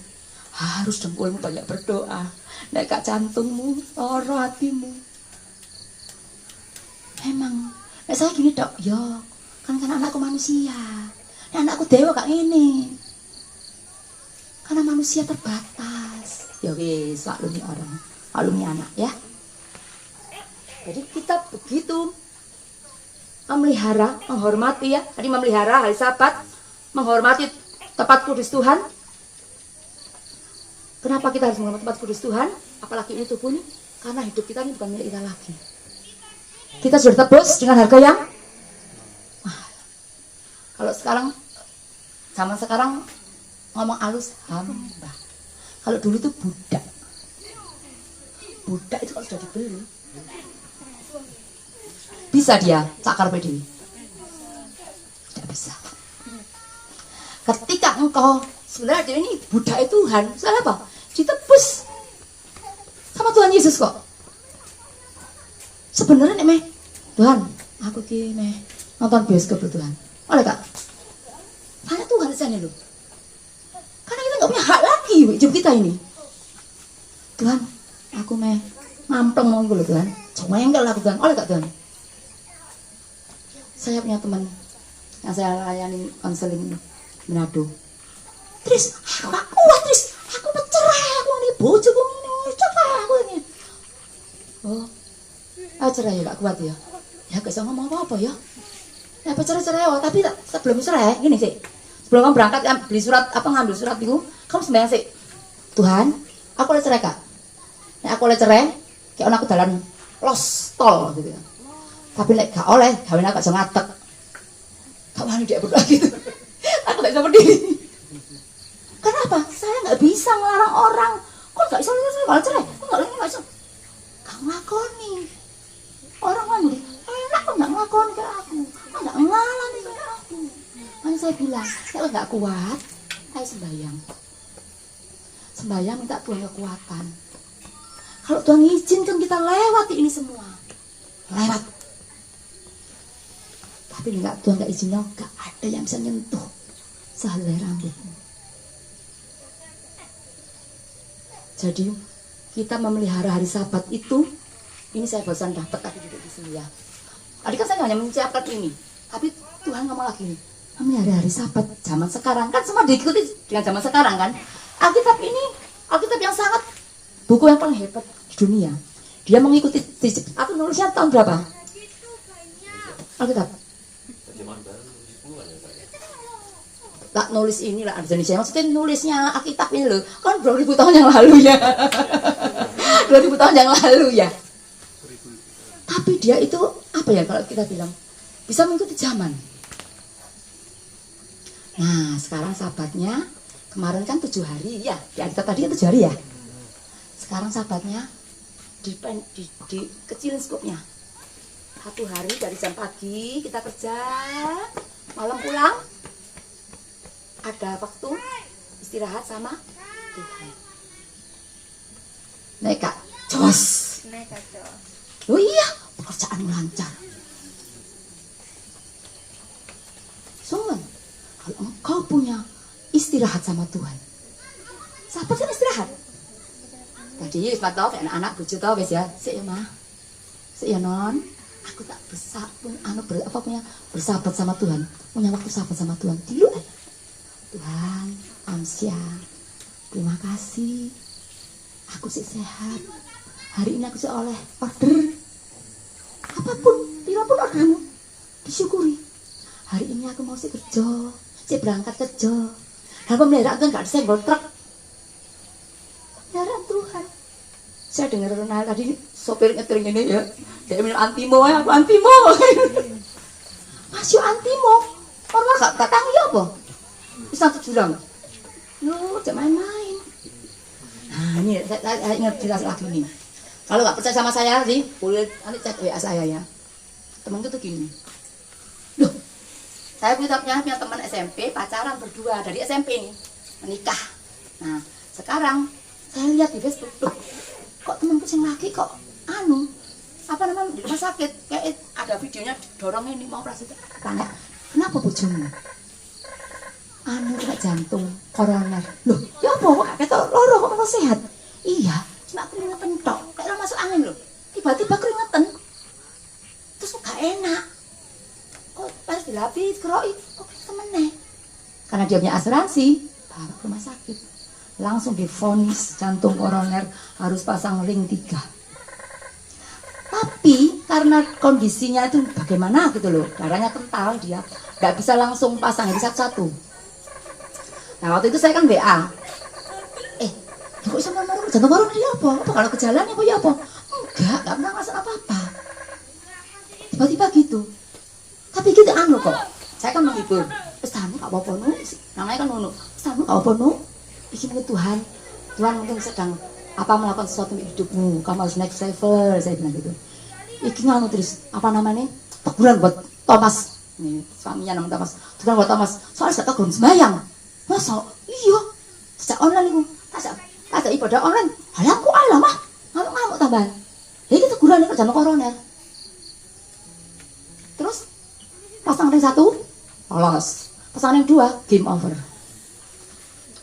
[SPEAKER 1] harus dengkulmu banyak berdoa. Nek kak jantungmu, loro hatimu. Memang, nek saya gini dok, ya kan anakku manusia. Nek anakku dewa kak ini. Karena manusia terbatas. Ya wis, maklumi orang, maklumi anak ya. Jadi kita begitu memelihara, menghormati ya. Tadi memelihara hari Sabat, menghormati tempat kudus Tuhan. Kenapa kita harus menghormati tempat kudus Tuhan? Apalagi ini tubuh ini, karena hidup kita ini bukan milik kita lagi. Kita sudah tebus dengan harga yang mahal. Kalau sekarang, zaman sekarang ngomong halus hamba. Kalau dulu itu budak. Budak itu kalau sudah dibeli, bisa dia cakar dewi? Tidak bisa. Ketika engkau sebenarnya dia ini budak Tuhan, salah apa? Ditebus sama Tuhan Yesus kok. Sebenarnya nih, Tuhan, aku kini nonton bioskop Tuhan. Oleh kak, tanya Tuhan di sana loh. Karena kita nggak punya hak lagi hidup kita ini. Tuhan, aku ngampeng mau loh Tuhan. Cuma yang nggak lakukan. Oleh kak Tuhan. Saya punya teman yang saya layani konseling Manado. Tris, aku gak kuat Tris. Aku bercerai, aku ini bojoku ini, cerai aku ini. Oh, cerai gak kuat ya. Ya gak bisa ngomong apa-apa ya. Ya bercerai-cerai, tapi sebelum cerai, gini sih. Sebelum kamu berangkat beli surat, ngambil surat itu, kamu sembahyang sih. Tuhan, aku boleh cerai kak. Nek aku boleh cerai, kayak orang aku jalan los tol gitu ya. Tapi nek gak oleh, kawin aku gak bisa ngatek. Gak wani dia berdoa gitu. Aku gak bisa berdiri. Kenapa? Saya gak bisa ngelarang orang. Kok gak bisa cerai? Kok gak bisa? Gak ngakoni. Orang kan jadi enak kok gak ngakoni kayak aku. Kok gak ngalami kayak aku. Makanya saya bilang, kalau gak kuat, ayo sembahyang. Sembahyang minta Tuhan kekuatan. Kalau Tuhan izinkan kita lewati ini semua, lewat. Tapi enggak, Tuhan gak izinnya, gak ada yang bisa nyentuh sehelai rambutmu. Jadi kita memelihara hari Sabat itu, ini saya barusan dapat tadi duduk di sini ya. Tadi kan saya hanya menyiapkan ini, tapi Tuhan ngomong lagi nih, memelihara hari Sabat zaman sekarang kan semua diikuti dengan zaman sekarang kan. Alkitab ini, Alkitab yang sangat buku yang paling hebat di dunia. Dia mengikuti, aku nulisnya tahun berapa? Alkitab. Tak nulis ini lah Indonesia, maksudnya nulisnya Alkitab ini loh, kan 2000 tahun yang lalu ya. 2000 tahun yang lalu ya. Tapi dia itu apa ya kalau kita bilang bisa mengikuti zaman. Nah sekarang Sabatnya kemarin kan 7 hari ya, di Alkitab tadi kan 7 hari ya. Sekarang Sabatnya dikecilin skupnya. 1 hari dari jam pagi kita kerja, malam pulang. Ada waktu istirahat sama Tuhan. Naik kak, jos. Oh iya, pekerjaan lancar. Soalnya, kalau engkau punya istirahat sama Tuhan, Sabat kan istirahat. Tadi Pak tau kayak anak-anak bucu tau wes ya, sik ya mah, sik ya non. Aku tak punya bersahabat sama Tuhan, punya waktu sahabat sama Tuhan. Dulu aja. Tuhan, Amsya, terima kasih. Aku sih sehat. Hari ini aku sih oleh order. Apapun, apapun ordermu, disyukuri. Hari ini aku mau sih kerja, sih berangkat kerja. Dan pemeliharaan kan gak ada senggol truk. Pemeliharaan Tuhan. Saya dengar tadi sopir nyetir ini ya. Dia minum antimo ya, aku antimo. Mas yo antimo. Orang gak tangi apa? Wis satu jurang. Loh, jangan main-main. Nah, ini saya ingat jelas lagi nih. Kalau nggak percaya sama saya sih, boleh nanti cek WA saya ya. Temanku tuh gini. Loh, saya punya teman SMP pacaran berdua dari SMP nih, menikah. Nah, sekarang saya lihat di Facebook, loh, kok temanku yang laki kok apa namanya di rumah sakit, kayak ada videonya dorong ini mau operasi. Tanya, kenapa bojomu? Kena jantung, koroner. Loh, ya apa kok kata loro kok mau sehat? Iya, cuma keringetan tok, kayak lo masuk angin loh. Tiba-tiba keringetan. Terus gak enak. Kok pas dilapis, keroi, kok temennya? Karena dia punya asuransi, baru ke rumah sakit. Langsung divonis jantung koroner, harus pasang ring 3. Tapi karena kondisinya itu bagaimana gitu loh, darahnya kental dia, nggak bisa langsung pasang, bisa satu. Nah waktu itu saya kan WA, kok sama orang jantung koroner dia apa? Apa kalau ke jalan ya apa? Enggak pernah ngerasa apa-apa. Tiba-tiba gitu. Tapi gitu kok. Saya kan menghibur. Pesanmu gak apa-apa nu, namanya kan nu. Pesanmu gak apa-apa nu. Iki mungkin Tuhan mungkin sedang melakukan sesuatu di hidupmu. Kamu harus next level, saya bilang gitu. Iki terus apa namanya? Teguran buat Thomas. Nih, suaminya nama Thomas. Teguran buat Thomas. Soalnya saya teguran sembahyang. Masa? Iya. Sejak online itu. Ada ibadah online. Halamku alam mah. Ngamuk tambahan. Jadi kita teguran ini jantung koroner. Terus pasang ring 1 lolos. Pasang ring 2 game over.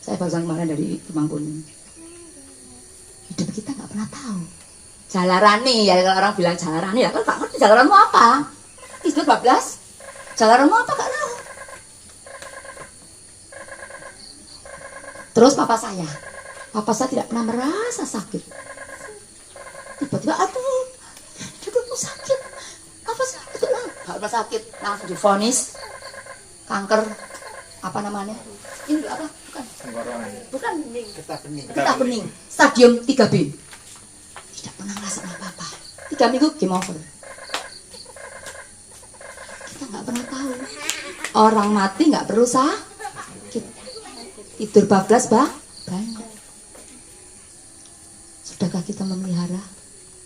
[SPEAKER 1] Saya barusan kemarin dari Temanggung. Hidup kita nggak pernah tahu. Jalarani ya, kalau orang bilang jalarani ya, kan nggak ngerti jalaranmu apa. Tidur 12, jalaranmu apa nggak tahu. Terus papa saya tidak pernah merasa sakit. Tiba-tiba aduh, hidupku sakit. Apa sih? Itu lah, nggak pernah sakit, langsung divonis kanker apa namanya? Ini apa? Bukan getah bening. Stadium 3B. Tidak pernah ngerasain apa-apa. 3 minggu game over. Kita nggak pernah tahu. Orang mati nggak perlu sakit. Tidur 12 banyak. Sudahkah kita memelihara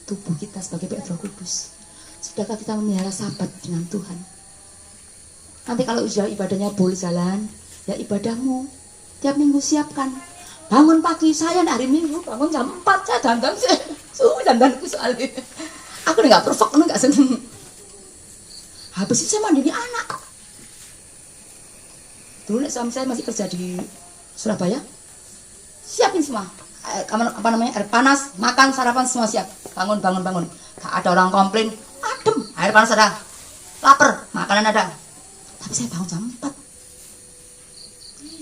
[SPEAKER 1] tubuh kita sebagai Roh Kudus? Sudahkah kita memelihara sahabat dengan Tuhan? Nanti kalau sudah ibadahnya boleh jalan, ya ibadahmu tiap minggu siapkan. Bangun pagi saya hari Minggu bangun jam 4 saya dandan dandanku soalnya. Aku nggak perfect, nggak seneng. Habis itu saya mandiri anak. Dulu suami saya masih kerja di Surabaya. Siapin semua. Apa namanya? Air panas, makan, sarapan semua siap. Bangun. Gak ada orang komplain. Adem, air panas ada. Lapar, makanan ada. Tapi saya bangun jam 4.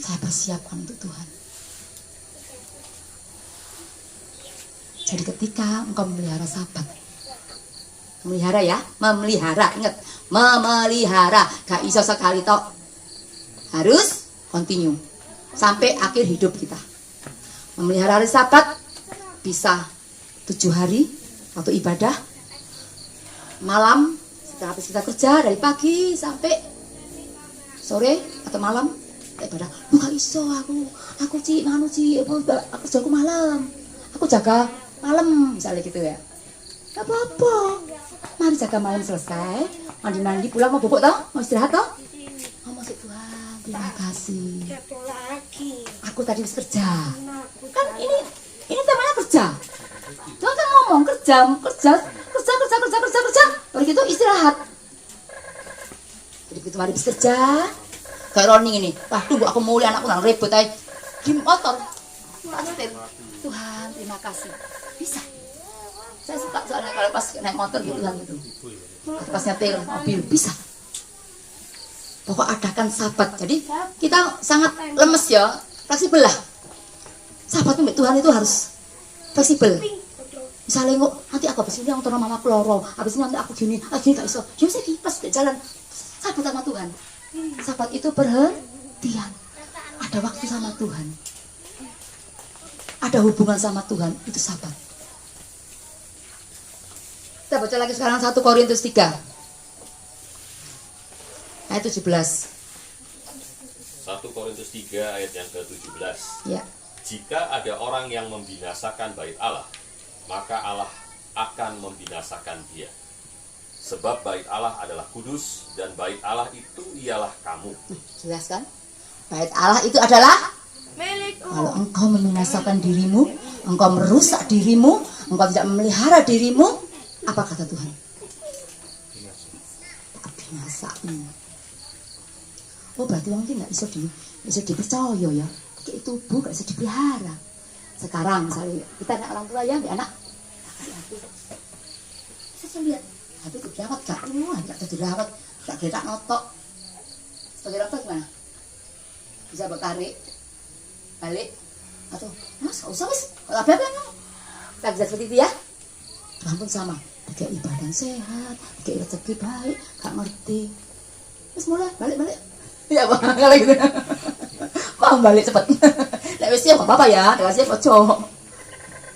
[SPEAKER 1] Saya persiapkan untuk Tuhan. Jadi ketika engkau memelihara sahabat, memelihara ya, ingat, memelihara, gak iso sekali tok, harus continue sampai akhir hidup kita. Memelihara hari sahabat bisa 7 hari waktu ibadah, malam setelah habis kita kerja dari pagi sampai sore atau malam ibadah. Lu gak iso aku kerjaku malam, aku jaga malam misalnya gitu ya. Gak apa-apa, mari jaga malam selesai, mandi pulang mau bobok toh, mau istirahat toh, mau masuk Tuhan terima kasih. Aku tadi habis kerja, kan ini temanya kerja. Tuhan kan ngomong kerja, baru gitu istirahat. Jadi begitu mari habis kerja, kayak Roning ini, wah tunggu aku mulai anakku nang ribut aja, game motor, Tuhan terima kasih, bisa. Saya suka soalnya kalau pas naik motor gitu kan gitu, pas nyetir mobil bisa. Pokok adakan sahabat, jadi kita sangat lemes ya, fleksibel lah. Sahabat dengan Tuhan itu harus fleksibel. Misalnya kok nanti aku habis ini yang turun mama keloro, habis ini nanti aku gini gak iso. Ya saya pas jalan sahabat sama Tuhan. Sahabat itu perhentian. Ada waktu sama Tuhan. Ada hubungan sama Tuhan, itu sahabat. Kita baca lagi sekarang 1 Korintus 3 ayat 17.
[SPEAKER 2] 1 Korintus 3 ayat yang ke-17.
[SPEAKER 1] Ya.
[SPEAKER 2] Jika ada orang yang membinasakan bait Allah, maka Allah akan membinasakan dia. Sebab bait Allah adalah kudus, dan bait Allah itu ialah kamu.
[SPEAKER 1] Jelas kan? Bait Allah itu adalah
[SPEAKER 3] Milikku.
[SPEAKER 1] kalau engkau membinasakan dirimu, engkau merusak dirimu, engkau tidak memelihara dirimu, apa kata Tuhan? Binasa. Oh berarti mungkin nggak bisa dipercaya ya. Kayak tubuh nggak bisa dipelihara. Sekarang misalnya kita anak orang tua ya, anak. Saya lihat, tapi itu dirawat gak? Nggak ada dirawat, gak gerak notok. Sebagai dokter gimana? Bisa bertarik, balik, atau mas gak usah mas, kalau apa-apa no. Kita bisa seperti itu ya. Tuhan pun sama, tiga ibadah sehat, tiga rezeki baik, gak ngerti. Terus mulai balik. Iya bang, kalau gitu. Bang balik cepet. Nek wis siap apa-apa ya, nek siap ojo.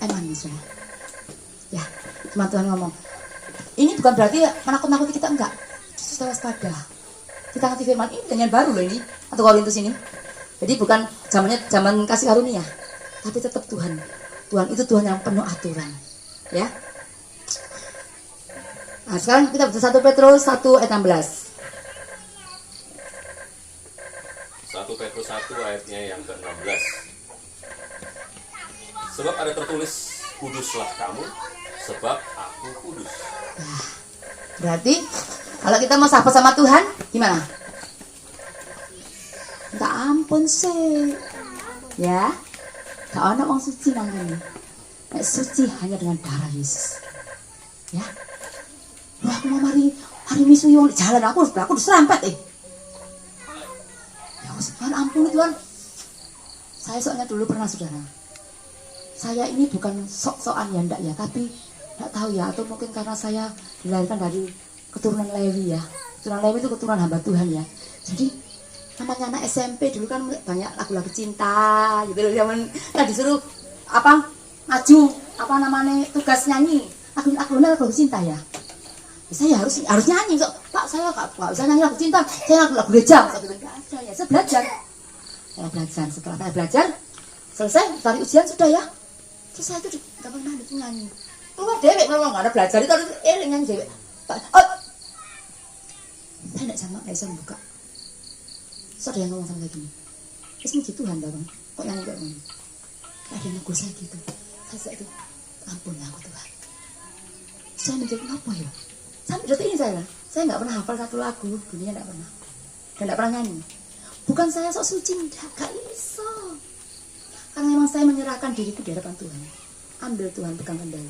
[SPEAKER 1] Emang bisa. Ya, cuma Tuhan ngomong. Ini bukan berarti menakut-nakuti kita, enggak. Justru waspada. Kita ngerti firman ini dengan baru loh ini, atau Korintus ini. Jadi bukan zaman kasih karunia, tapi tetap Tuhan. Tuhan itu Tuhan yang penuh aturan. Ya. Nah, sekarang kita baca 1 Petrus 1 ayat 16.
[SPEAKER 2] 1 Petrus 1 ayatnya yang ke-16. Sebab ada tertulis, kuduslah kamu, sebab aku kudus.
[SPEAKER 1] Nah, berarti kalau kita mau sahabat sama Tuhan, gimana? Minta ampun sih. Ya. Gak ada orang suci namanya. Nek suci hanya dengan darah Yesus. Ya. Wah, aku mau mari misuh yang di jalan aku diserempet Ya Tuhan ampun Tuhan. Saya soalnya dulu pernah saudara. Saya ini bukan sok-sokan ya ndak ya, tapi nggak tahu ya, atau mungkin karena saya dilahirkan dari keturunan Lewi ya. Keturunan Lewi itu keturunan hamba Tuhan ya. Jadi namanya anak SMP dulu kan banyak lagu-lagu cinta gitu loh, zaman kan disuruh maju tugas nyanyi lagu cinta ya. Saya harus nyanyi kok. Pak, saya nggak bisa nyanyi lagu cinta, saya lagu gereja. Saya bilang nggak ada ya. Saya belajar. Setelah saya belajar selesai dari ujian sudah ya. Terus saya itu nggak pernah itu nyanyi. Keluar dewek memang nggak ada belajar itu harus nyanyi dewek. Saya nggak bisa buka. Terus ada yang ngomong sama saya gini, terus muji Tuhan dah bang, kok nyanyi kayak gini? Ada yang negur saya gitu. Saya itu, ampun ya aku Tuhan. Saya mikir apa ya? Sampai detik ini saya nggak pernah hafal satu lagu, bunyinya nggak pernah, dan nggak pernah nyanyi. Bukan saya sok suci, nggak iso. Karena memang saya menyerahkan diriku di hadapan Tuhan. Ambil Tuhan, pegang kendali.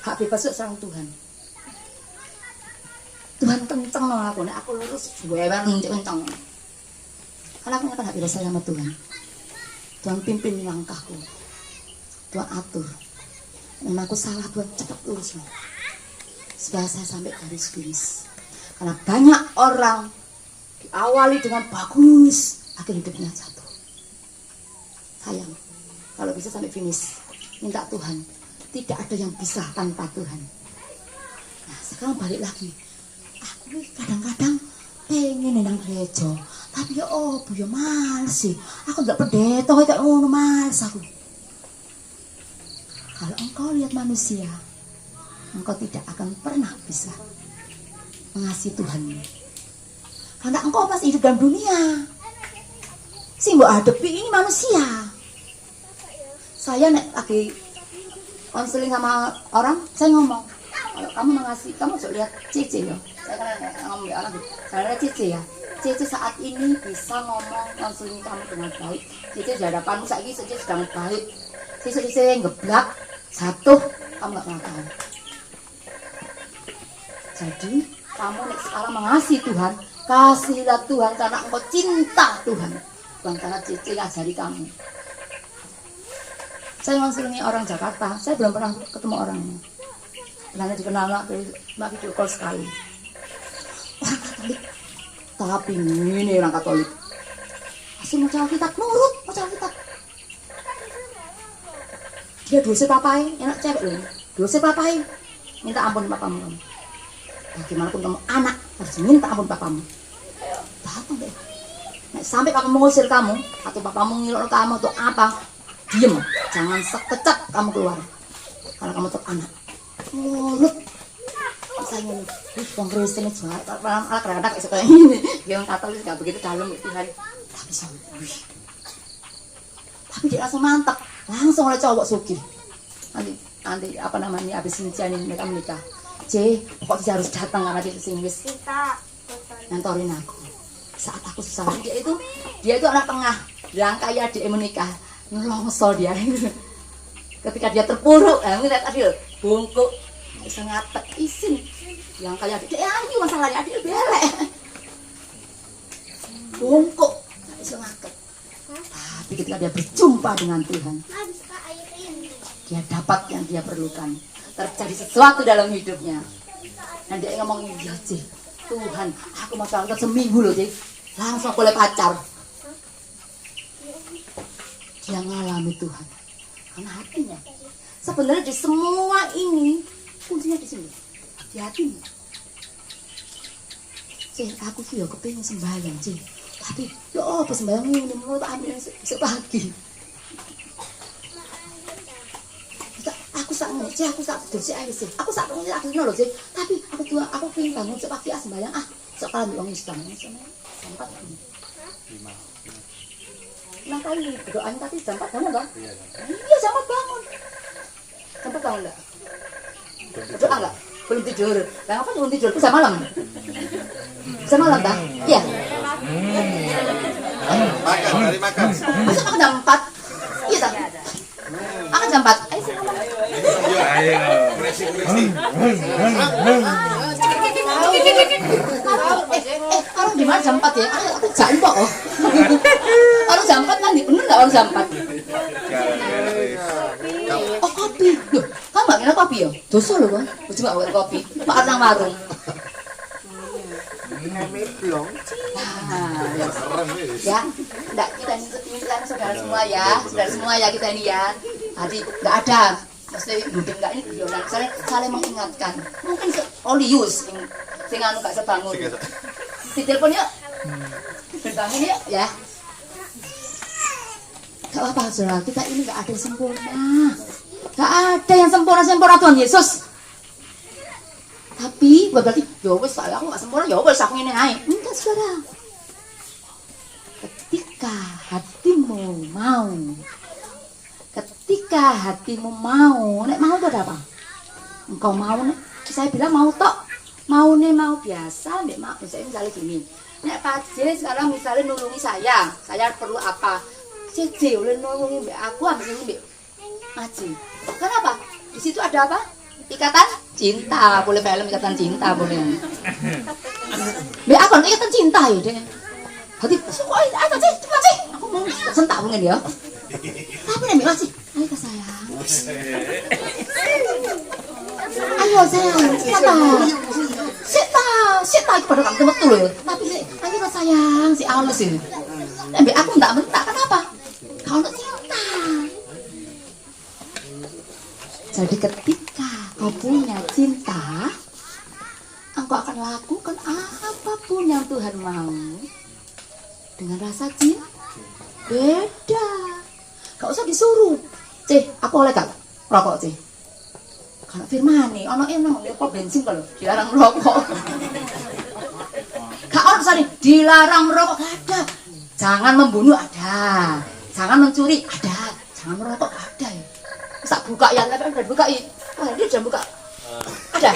[SPEAKER 1] Hak bebas itu serang Tuhan. Tuhan kenceng loh aku lurus, gue emang kenceng. Karena aku nyatakan hak bebas saya sama Tuhan. Tuhan pimpin langkahku. Tuhan atur. Memang aku salah, Tuhan cepat lurus loh. Supaya saya sampai garis finish. Karena banyak orang diawali dengan bagus, akhir hidupnya jatuh. Sayang, kalau bisa sampai finish, minta Tuhan. Tidak ada yang bisa tanpa Tuhan. Nah sekarang balik lagi. Aku kadang-kadang pengen nang gereja, tapi ya males sih. Aku gak pendeta kayak ngono, males aku. Kalau engkau lihat manusia, engkau tidak akan pernah bisa mengasihi Tuhan. Karena engkau masih hidup dalam dunia. Sing mbok hadapi ini manusia. Saya lagi konseling sama orang, saya ngomong, kalau kamu mengasihi, kamu coba lihat Cici ya. Saya kan ngomong ya orang, saya lihat Cici ya. Cici saat ini bisa ngomong konseling kamu dengan baik. Cici di hadapanmu saat ini Cici sedang baik. Cici yang geblak, jatuh, kamu gak pernah tahu. Jadi kamu sekarang mengasihi Tuhan, kasihilah Tuhan karena engkau cinta Tuhan, bukan karena Cici ngajari kamu. Saya konseling orang Jakarta, saya belum pernah ketemu orangnya. Hanya dikenal dari video call sekali. Orang Katolik, tapi ini orang Katolik. Asli mau Alkitab, nurut mau Alkitab. Dia dosa papai, enak cewek loh. Dosa papai, minta ampun papamu. Bagaimanapun kamu anak harus minta ampun papamu. Datang deh. Nek sampai papamu mengusir kamu atau papamu ngilok kamu atau apa, diem, jangan sekecap kamu keluar. Karena kamu tetap anak. Mulut. Saya ini, bang Kristen itu kadang-kadang kayak sekolah ini, yang Katolik nggak begitu dalam Tuhan, tapi sombong. Tapi dia langsung mantap, langsung oleh cowok suki. Nanti apa namanya habis ini mereka menikah. Kok dia harus datang karena dia kesini wis ngantorin aku. Saat aku susah, dia itu anak tengah, yang kaya dia menikah, ngelongsol dia. Ketika dia terpuruk, lihat tadi bungkuk, bisa ngatek isin, yang kaya dia ini masalahnya dia belek, bungkuk, bisa ngatek. Tapi ketika dia berjumpa dengan Tuhan, dia dapat yang dia perlukan. Terjadi sesuatu dalam hidupnya. Dan dia ngomong, iya Cik, Tuhan, aku mau berangkat seminggu loh Cik, langsung boleh pacar. Dia ngalami Tuhan. Karena hatinya. Sebenarnya di semua ini, kuncinya di sini. Di hatinya. Cik, aku sih ya kepingin sembahyang Cik. Tapi, ya apa sembahyang ini, mau tak ambil sepagi. Aku sak bersih aja sih. Aku sak pengen aku nol sih. Tapi aku pengen bangun sepagi sembahyang sekarang bilang Islam sempat 5 kali berdoanya tapi jam 4 bangun toh? Iya jam 4 bangun. Jam 4 bangun enggak? Berdoa enggak? Belum tidur. Lah apa belum tidur? Bisa malam. Bisa malam dah? Iya.
[SPEAKER 5] Makan.
[SPEAKER 1] Masa makan jam 4? Iya tak? Makan jam 4.
[SPEAKER 5] Ayo. Kuresi.
[SPEAKER 1] Orang di mana jam 4 ya? Aku jambak oh. Orang jam 4 kan bener enggak orang jam 4? Oh kopi. Loh, kamu enggak minum kopi ya? Dosa loh kan. Coba buat kopi. Pak Arnang warung. Nah, ya, enggak kita minta saudara semua ya kita ini ya. Tadi enggak ada. Mesti mungkin enggak ini beliau saling mengingatkan. Mungkin Olius sing anu gak sebangun. Ditelepon yuk. Berbangun yuk ya. Gak apa-apa saudara, kita ini gak ada yang sempurna. Gak ada yang sempurna Tuhan Yesus. Tapi berarti ya wis aku gak sempurna ya wis aku ngene ae. Enggak saudara. Ketika hatimu mau, nek mau itu ada apa? Engkau mau nek, saya bilang mau tok, mau biasa, nek mau misalnya gini. Nek Pak J sekarang misalnya nulungi saya perlu apa? CJ oleh nulungi aku habis ini Mbak Maji. Kenapa? Di situ ada apa? Ikatan cinta, boleh film ikatan cinta boleh. Mbak aku ikatan cinta ya deh. Hati, apa sih? Aku mau sentak mungkin ya. Tapi nih Mbak Maji, ayo sayang. Ayo sayang, Sita pada kamu betul loh. Tapi ayo sayang, si halus ini. Mbak aku enggak bentak, kenapa? Kalau cinta. Jadi ketika kau punya cinta, engkau akan lakukan apapun yang Tuhan mau. Dengan rasa cinta beda. Gak usah disuruh. Aku oleh gak rokok Kalau firman nih, ono emang apa bensin kalau dilarang merokok. Gak ono misalnya dilarang merokok ada. Jangan membunuh ada. Jangan mencuri ada. Jangan merokok ada ya. Bisa buka ya, tapi udah buka ya. Oh, dia udah buka. Ada.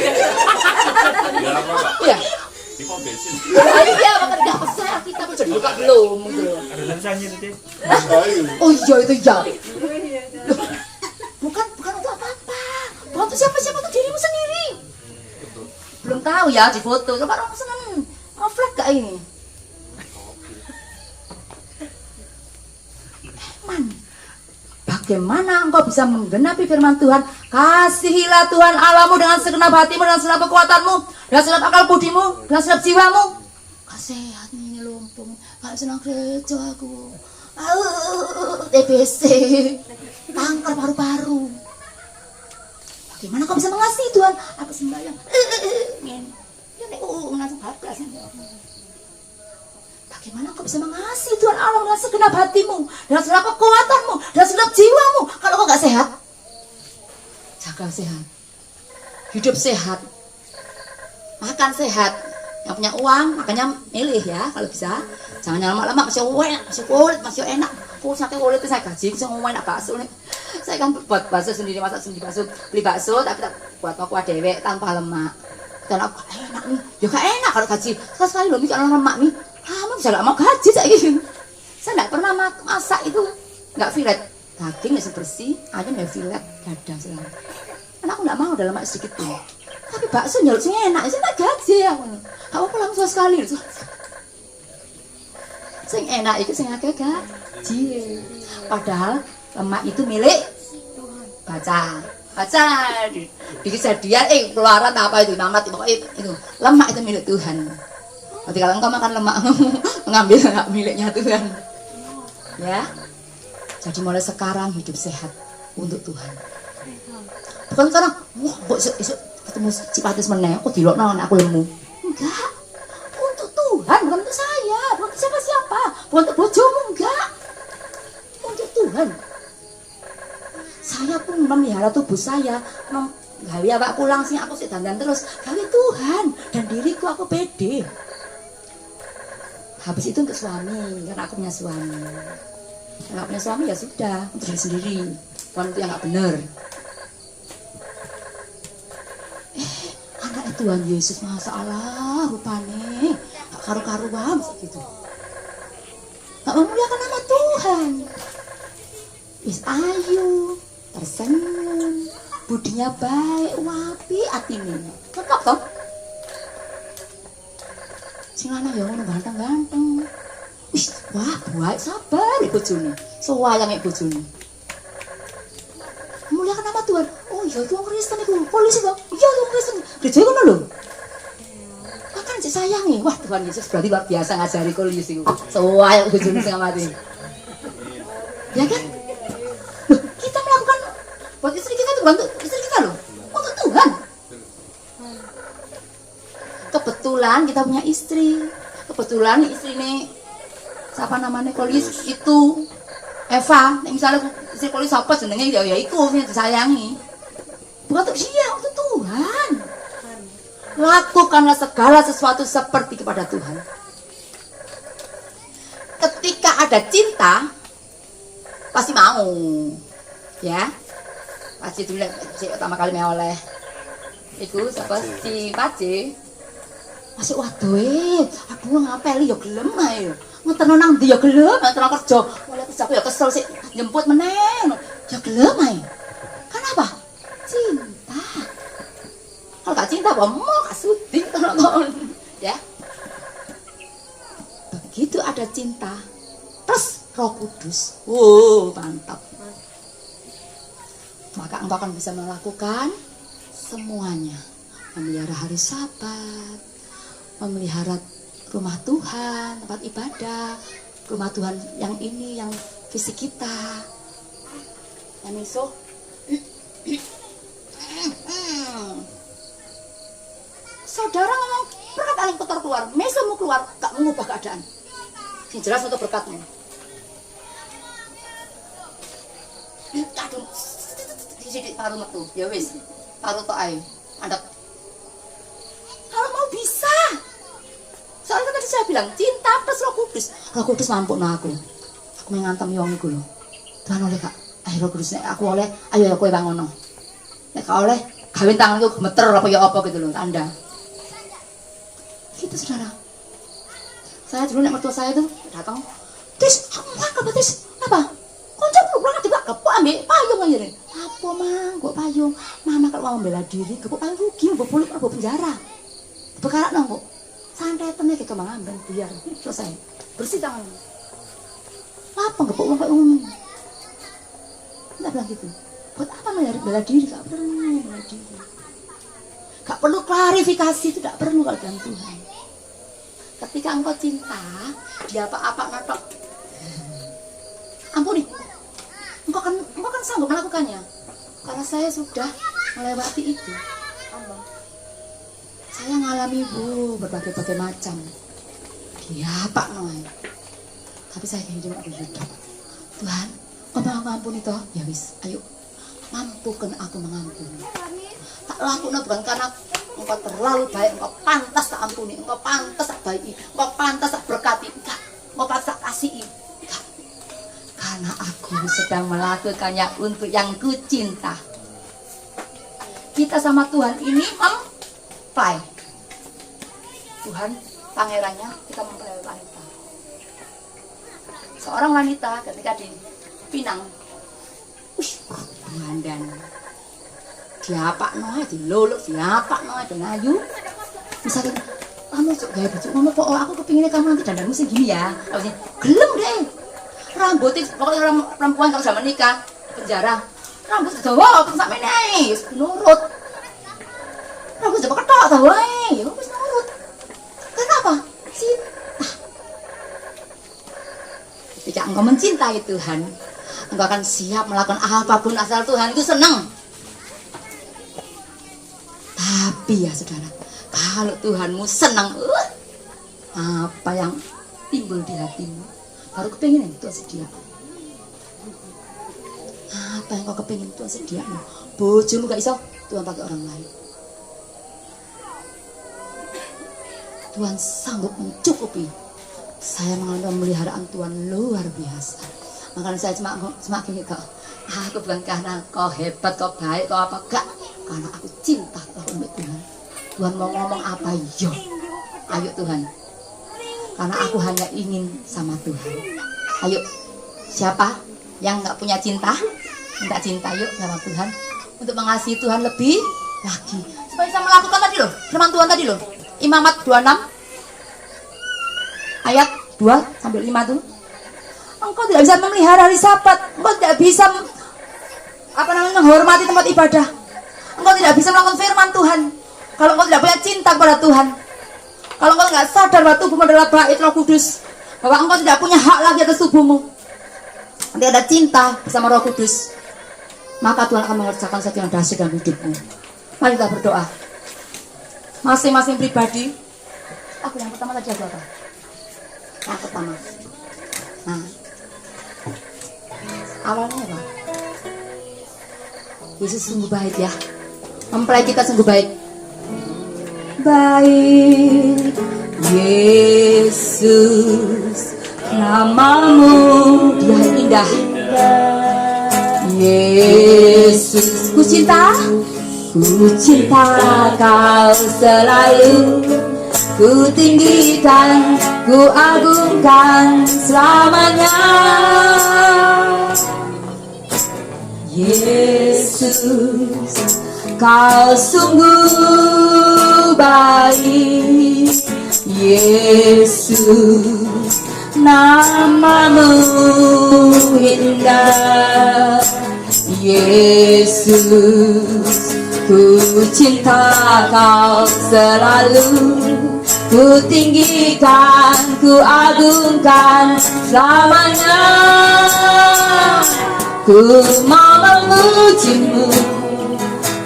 [SPEAKER 1] Iya.
[SPEAKER 2] Di pom bensin.
[SPEAKER 1] Iya, makanya enggak usah kita udah buka belum gitu.
[SPEAKER 4] Ada lensanya itu,
[SPEAKER 1] Oh iya itu ya. Bukan untuk apa-apa. Buat siapa-siapa tuh dirimu sendiri. Belum tahu ya di foto. Coba orang seneng. Ngeflag gak ini? Bagaimana engkau bisa menggenapi firman Tuhan? Kasihilah Tuhan Allahmu dengan segenap hatimu, dengan segenap kekuatanmu, dengan segenap akal budimu, dengan segenap jiwamu. Sehat nih lumpung, gak senang gereja aku. TBC, kanker paru-paru. Bagaimana kau bisa mengasihi Tuhan? Aku sembahyang. Ya nek langsung bablas. Bagaimana kau bisa mengasihi Tuhan Allah dengan segenap hatimu, dengan segenap kekuatanmu, dengan segenap jiwamu, kalau kau gak sehat? Jaga sehat, hidup sehat, makan sehat. Yang punya uang, makanya milih ya kalau bisa. Jangan yang lama-lama masih enak, masih enak. Sampai kulit itu saya gaji, saya ngomong enak bakso nih. Saya kan buat bakso sendiri, masak sendiri bakso, beli bakso tapi tak buat kuah dewek tanpa lemak. Dan aku enak nih, ya gak enak kalau gaji. Sekali loh mikir lemak nih, kamu bisa gak mau gaji saya gitu. Saya gak pernah masak itu, gak filet. Daging ya bersih, ayam ya filet, dada selalu. Karena aku gak mau ada lemak sedikit pun. Tapi bakso nyaluk sih enak, saya gak gaji ya. Kamu pulang sekali. Sing enak itu sing akeh gaji. Padahal lemak itu milik baca di kejadian keluaran apa itu Imamat itu lemak itu milik Tuhan. Nanti kalau engkau makan lemak mengambil hak miliknya Tuhan. Ya. Jadi mulai sekarang hidup sehat untuk Tuhan. Bukan sekarang wah kok esuk ketemu Cipatis meneh kok dilokno aku lemu. Enggak. Untuk Tuhan, bukan untuk saya, bukan untuk siapa-siapa, bukan untuk bojomu, enggak. Untuk Tuhan. Saya pun memelihara tubuh saya, gawe awakku langsing aku sik dandan terus, gawe Tuhan dan diriku aku pede. Habis itu untuk suami, karena aku punya suami. Kalau punya suami ya sudah, untuk diri sendiri, bukan untuk yang nggak benar. Anak Tuhan Yesus, Masya Allah, rupanya gak karu-karuan gitu. Gak memuliakan nama Tuhan. Wis ayu, tersenyum, budinya baik, wapi, atine. Lengkap toh? Sing lanang ya ngono ganteng-ganteng. Wis, wah, baik sabar ibu bojone. Sewayang ibu bojone. Memuliakan nama Tuhan. Oh iya itu orang Kristen itu polisi kok. Iya itu orang Kristen. Gereja kono lho. Makan cek sayangi. Wah Tuhan Yesus berarti luar biasa ngajari polisi itu. Sewayang bojone sing mati. Ya kan? Loh, kita melakukan buat istri kita itu bantu istri kita loh. Untuk Tuhan. Kebetulan kita punya istri. Kebetulan istri ini siapa namanya polis itu Eva. Misalnya istri polis apa jenenge ya iku sing disayangi. Bukan untuk dia, untuk Tuhan. Lakukanlah segala sesuatu seperti kepada Tuhan. Ketika ada cinta, pasti mau, ya. Pasti dulu pertama kali mau oleh, itu siapa si Pace. Masih waduh, aduh ngapeli ya gelem ae. Ngoten nang ndi ya gelem, nang kerja. Mulai kerja aku ya kesel sih jemput meneh. Ya gelem ae. Kenapa? Cinta. Kalau gak cinta, mau gak sudi ya. Begitu ada cinta, terus Roh Kudus, mantap. Maka engkau akan bisa melakukan semuanya, memelihara hari Sabat, memelihara rumah Tuhan, tempat ibadah, rumah Tuhan yang ini, yang fisik kita, yang iso. Saudara ngomong berkat angin kotor keluar, mesomu keluar, gak mengubah keadaan. Yang jelas untuk berkatmu. Aduh, sidik paruh metu, ya wis, paruh tok ae, andek. Kalau mau bisa. Soalnya tadi saya bilang cinta plus Roh Kudus. Roh Kudus mampu aku. Aku mengantem wong iku lho. Tuhan oleh Kak, ayo Roh Kudus nek aku oleh, ayo kowe bangono. Nek gak oleh, gawe tanganku gemeter apa ya apa gitu loh, tanda. Gitu saudara. Saya dulu nek mertua saya tuh datang, "Tis, aku mau Tis." Apa? Koncoku pulang juga kepok ambil payung aja deh. Apa mang, kok payung? Mama kalau mau bela diri, kepok payung rugi, mbok pulut mbok penjara. Bekarak nang kok. Santai tenan ke kemang amben biar selesai. Bersih tangan. Apa kepok wong kok ngono? Enggak bilang gitu. Buat apa bela diri? Gak perlu bela diri. Gak perlu klarifikasi, itu tidak perlu kalau dalam Tuhan. Ketika engkau cinta, dia apa-apa ngatok. Ampuni. Engkau kan sanggup melakukannya. Karena saya sudah melewati itu. Saya ngalami berbagai macam. Ya Pak Noai. Tapi saya hidup hidup. Tuhan, Engkau mengampuni toh? Ya wis, ayo. Mampukan aku mengampuni. Tak lakukan bukan karena Engkau terlalu baik, Engkau pantas tak ampuni, Engkau pantas tak baiki, Engkau pantas tak berkati, enggak. Engkau pantas tak kasihi. Enggak. Karena aku sedang melakukannya untuk yang kucinta. Kita sama Tuhan ini mempelai. Tuhan pangerannya, kita mempelai wanita. Seorang wanita ketika dipinang, dandan, diapak noe, dilolok, diapak noe, dan ayu. Misalnya, kamu cok gaya baju, kamu kok aku kepinginnya kamu nanti dandanmu segini ya. Kalau gelem deh, rambutnya pokoknya orang perempuan kalau sudah menikah penjara, rambut Jawa, aku sampai nih, nurut. Rambut Jawa ketok, tahu ya, harus nurut. Kenapa? Cinta. Ketika engkau mencintai Tuhan, engkau akan siap melakukan apapun asal Tuhan itu senang. Tapi ya saudara, kalau Tuhanmu senang, apa yang timbul di hatimu? Baru kepingin Tuhan sedia. Apa yang kau kepingin Tuhan sedia? Bojomu gak iso, Tuhan pakai orang lain. Tuhan sanggup mencukupi. Saya mengalami pemeliharaan Tuhan luar biasa. Makanya saya semakin kok. Aku bukan karena kau hebat, kau baik, kau apa gak. Karena aku cinta untuk Tuhan. Tuhan mau ngomong apa, yo. Ayo Tuhan. Karena aku hanya ingin sama Tuhan. Ayo. Siapa yang gak punya cinta? Minta cinta yuk sama Tuhan. Untuk mengasihi Tuhan lebih lagi. Supaya bisa melakukan tadi loh. Firman Tuhan tadi loh. Imamat 26 ayat 2 sampai 5 tuh. Engkau tidak bisa memelihara hari Sabat. Engkau tidak bisa menghormati tempat ibadah. Engkau tidak bisa melakukan firman Tuhan kalau engkau tidak punya cinta kepada Tuhan. Kalau engkau tidak sadar bahwa tubuhmu adalah bait Roh Kudus, bahwa engkau tidak punya hak lagi atas tubuhmu, nanti ada cinta bersama Roh Kudus, maka Tuhan akan mengerjakan sesuatu yang dahsyat dalam hidupmu. Mari kita berdoa. Masing-masing pribadi. Aku yang pertama tadi apa? Yang pertama. Nah, awalnya apa? Yesus sungguh baik ya. Mempelai kita sungguh baik. Baik Yesus, namamu dia indah. Yesus, ku cinta kau selalu. Ku tinggikan, ku agungkan selamanya. Yesus, kau sungguh baik. Yesus, namamu indah. Yesus, ku cinta kau selalu. Ku tinggikan, ku agungkan selamanya. Ku mau memujimu,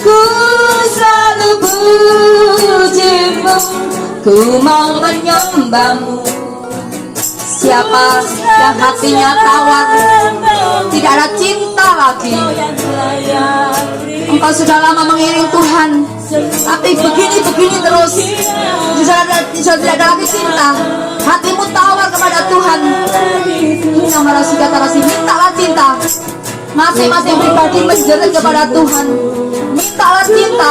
[SPEAKER 1] ku selalu pujimu. Ku mau menyembahmu. Siapa yang hatinya tawar, tidak ada cinta lagi. Engkau sudah lama mengiring Tuhan, tapi begini terus. Sudah tidak ada lagi cinta. Hatimu tawar kepada Tuhan. Mintalah cinta. Masing-masing pribadi menjerit kepada Tuhan. Mintalah cinta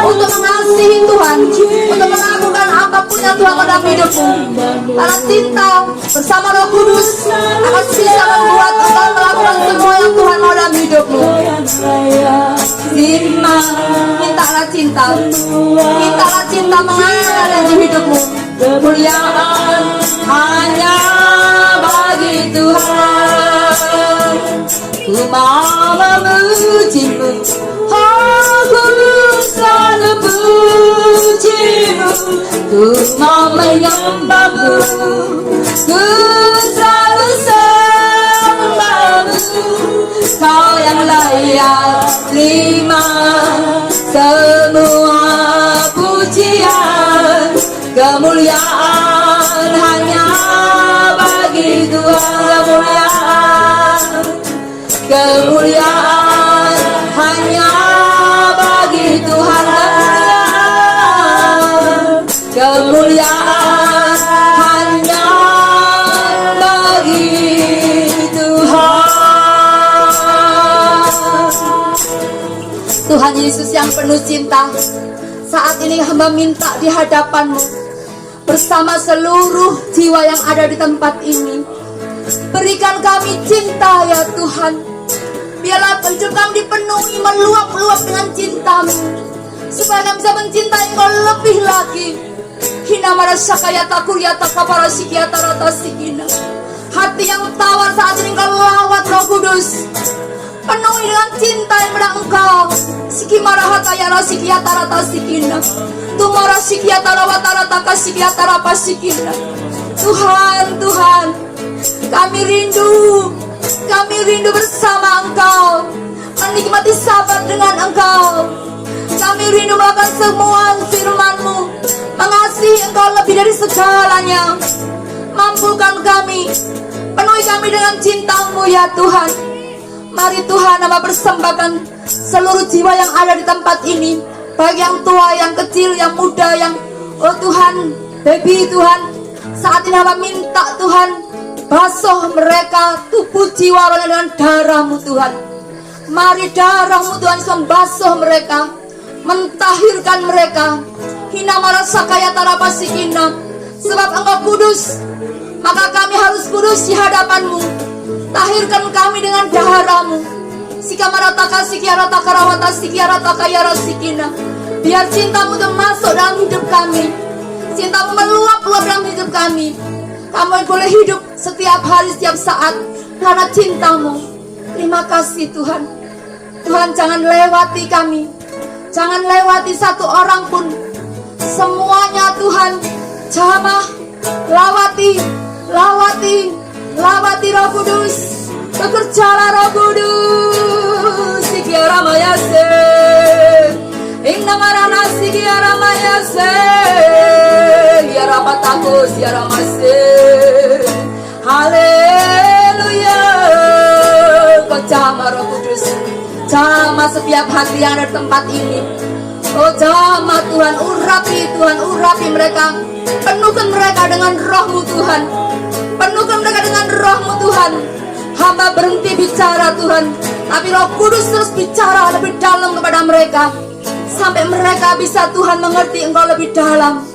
[SPEAKER 1] untuk mengasihi Tuhan, untuk melakukan apapun yang Tuhan dalam hidupmu. Karena cinta bersama Roh Kudus akan bisa membuat engkau melakukan semua yang Tuhan mau dalam hidupmu. Mintalah cinta. Mintalah cinta mengalir di hidupmu. Kemuliaan hanya bagi Tuhan. Ku mau memujimu, aku selalu pujimu. Ku mau menyembahmu, ku selalu sembahmu. Kau yang layak terima kemuliaan hanya bagi Tuhan, kemuliaan hanya bagi Tuhan. Tuhan Yesus yang penuh cinta, saat ini hamba minta di hadapan-Mu bersama seluruh jiwa yang ada di tempat ini, berikan kami cinta ya Tuhan. Biarlah hidup kami dipenuhi meluap-luap dengan cinta-Mu, supaya kami bisa mencintai Engkau lebih lagi. Hina marasakayata kuryata kapara sikiata rata sikina. Hati yang tawar saat ini Engkau lawat Roh Kudus, penuhi dengan cinta yang pada Engkau. Sikimara hatayara sikiata rata sikina, tumara sikiata rawata rata kasikiata rapa sikina. Tuhan, Tuhan, kami rindu bersama Engkau, menikmati sahabat dengan Engkau. Kami rindu melakukan semua firman-Mu, mengasihi Engkau lebih dari segalanya. Mampukan kami, penuhi kami dengan cinta-Mu ya Tuhan. Mari Tuhan, hamba persembahkan seluruh jiwa yang ada di tempat ini, baik yang tua, yang kecil, yang muda, yang oh Tuhan, baby Tuhan. Saat ini hamba minta Tuhan, basuh mereka, tubuh jiwa rohnya dengan darah-Mu Tuhan. Mari darah-Mu Tuhan membasuh mereka, mentahirkan mereka. Hina marasakaya tarapasikina, sebab Engkau kudus, maka kami harus kudus di hadapan-Mu. Tahirkan kami dengan darah-Mu. Sikamarata sikiarata karawata sikiarata kayara sikina. Biar cinta-Mu itu masuk dalam hidup kami, cinta-Mu meluap-luap dalam hidup kami. Kami boleh hidup setiap hari, setiap saat karena cinta-Mu. Terima kasih Tuhan. Tuhan, jangan lewati kami, jangan lewati satu orang pun. Semuanya Tuhan, jamah, lawati Roh Kudus. Bekerjalah Roh Kudus. Sikiara mayase, inna marana sikiara mayase, yara pataku siara mase. Haleluya. Kau jamah Roh Kudus, jamah setiap hati yang ada di tempat ini. Oh jamah Tuhan, urapi mereka. Penuhkan mereka dengan Roh-Mu Tuhan, penuhkan mereka dengan Roh-Mu Tuhan. Hamba berhenti bicara Tuhan, tapi Roh Kudus terus bicara lebih dalam kepada mereka, sampai mereka bisa Tuhan mengerti Engkau lebih dalam.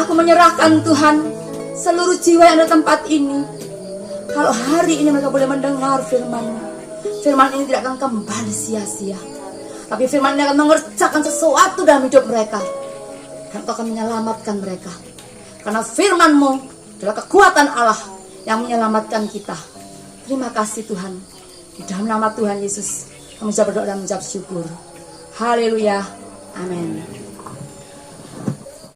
[SPEAKER 1] Aku menyerahkan Tuhan seluruh jiwa yang ada di tempat ini. Kalau hari ini mereka boleh mendengar firman-Mu, firman ini tidak akan kembali sia-sia, tapi firman ini akan mengerjakan sesuatu dalam hidup mereka, dan Engkau akan menyelamatkan mereka. Karena firman-Mu adalah kekuatan Allah yang menyelamatkan kita. Terima kasih Tuhan. Di dalam nama Tuhan Yesus kami bisa berdoa dan mengucap syukur. Haleluya. Amin.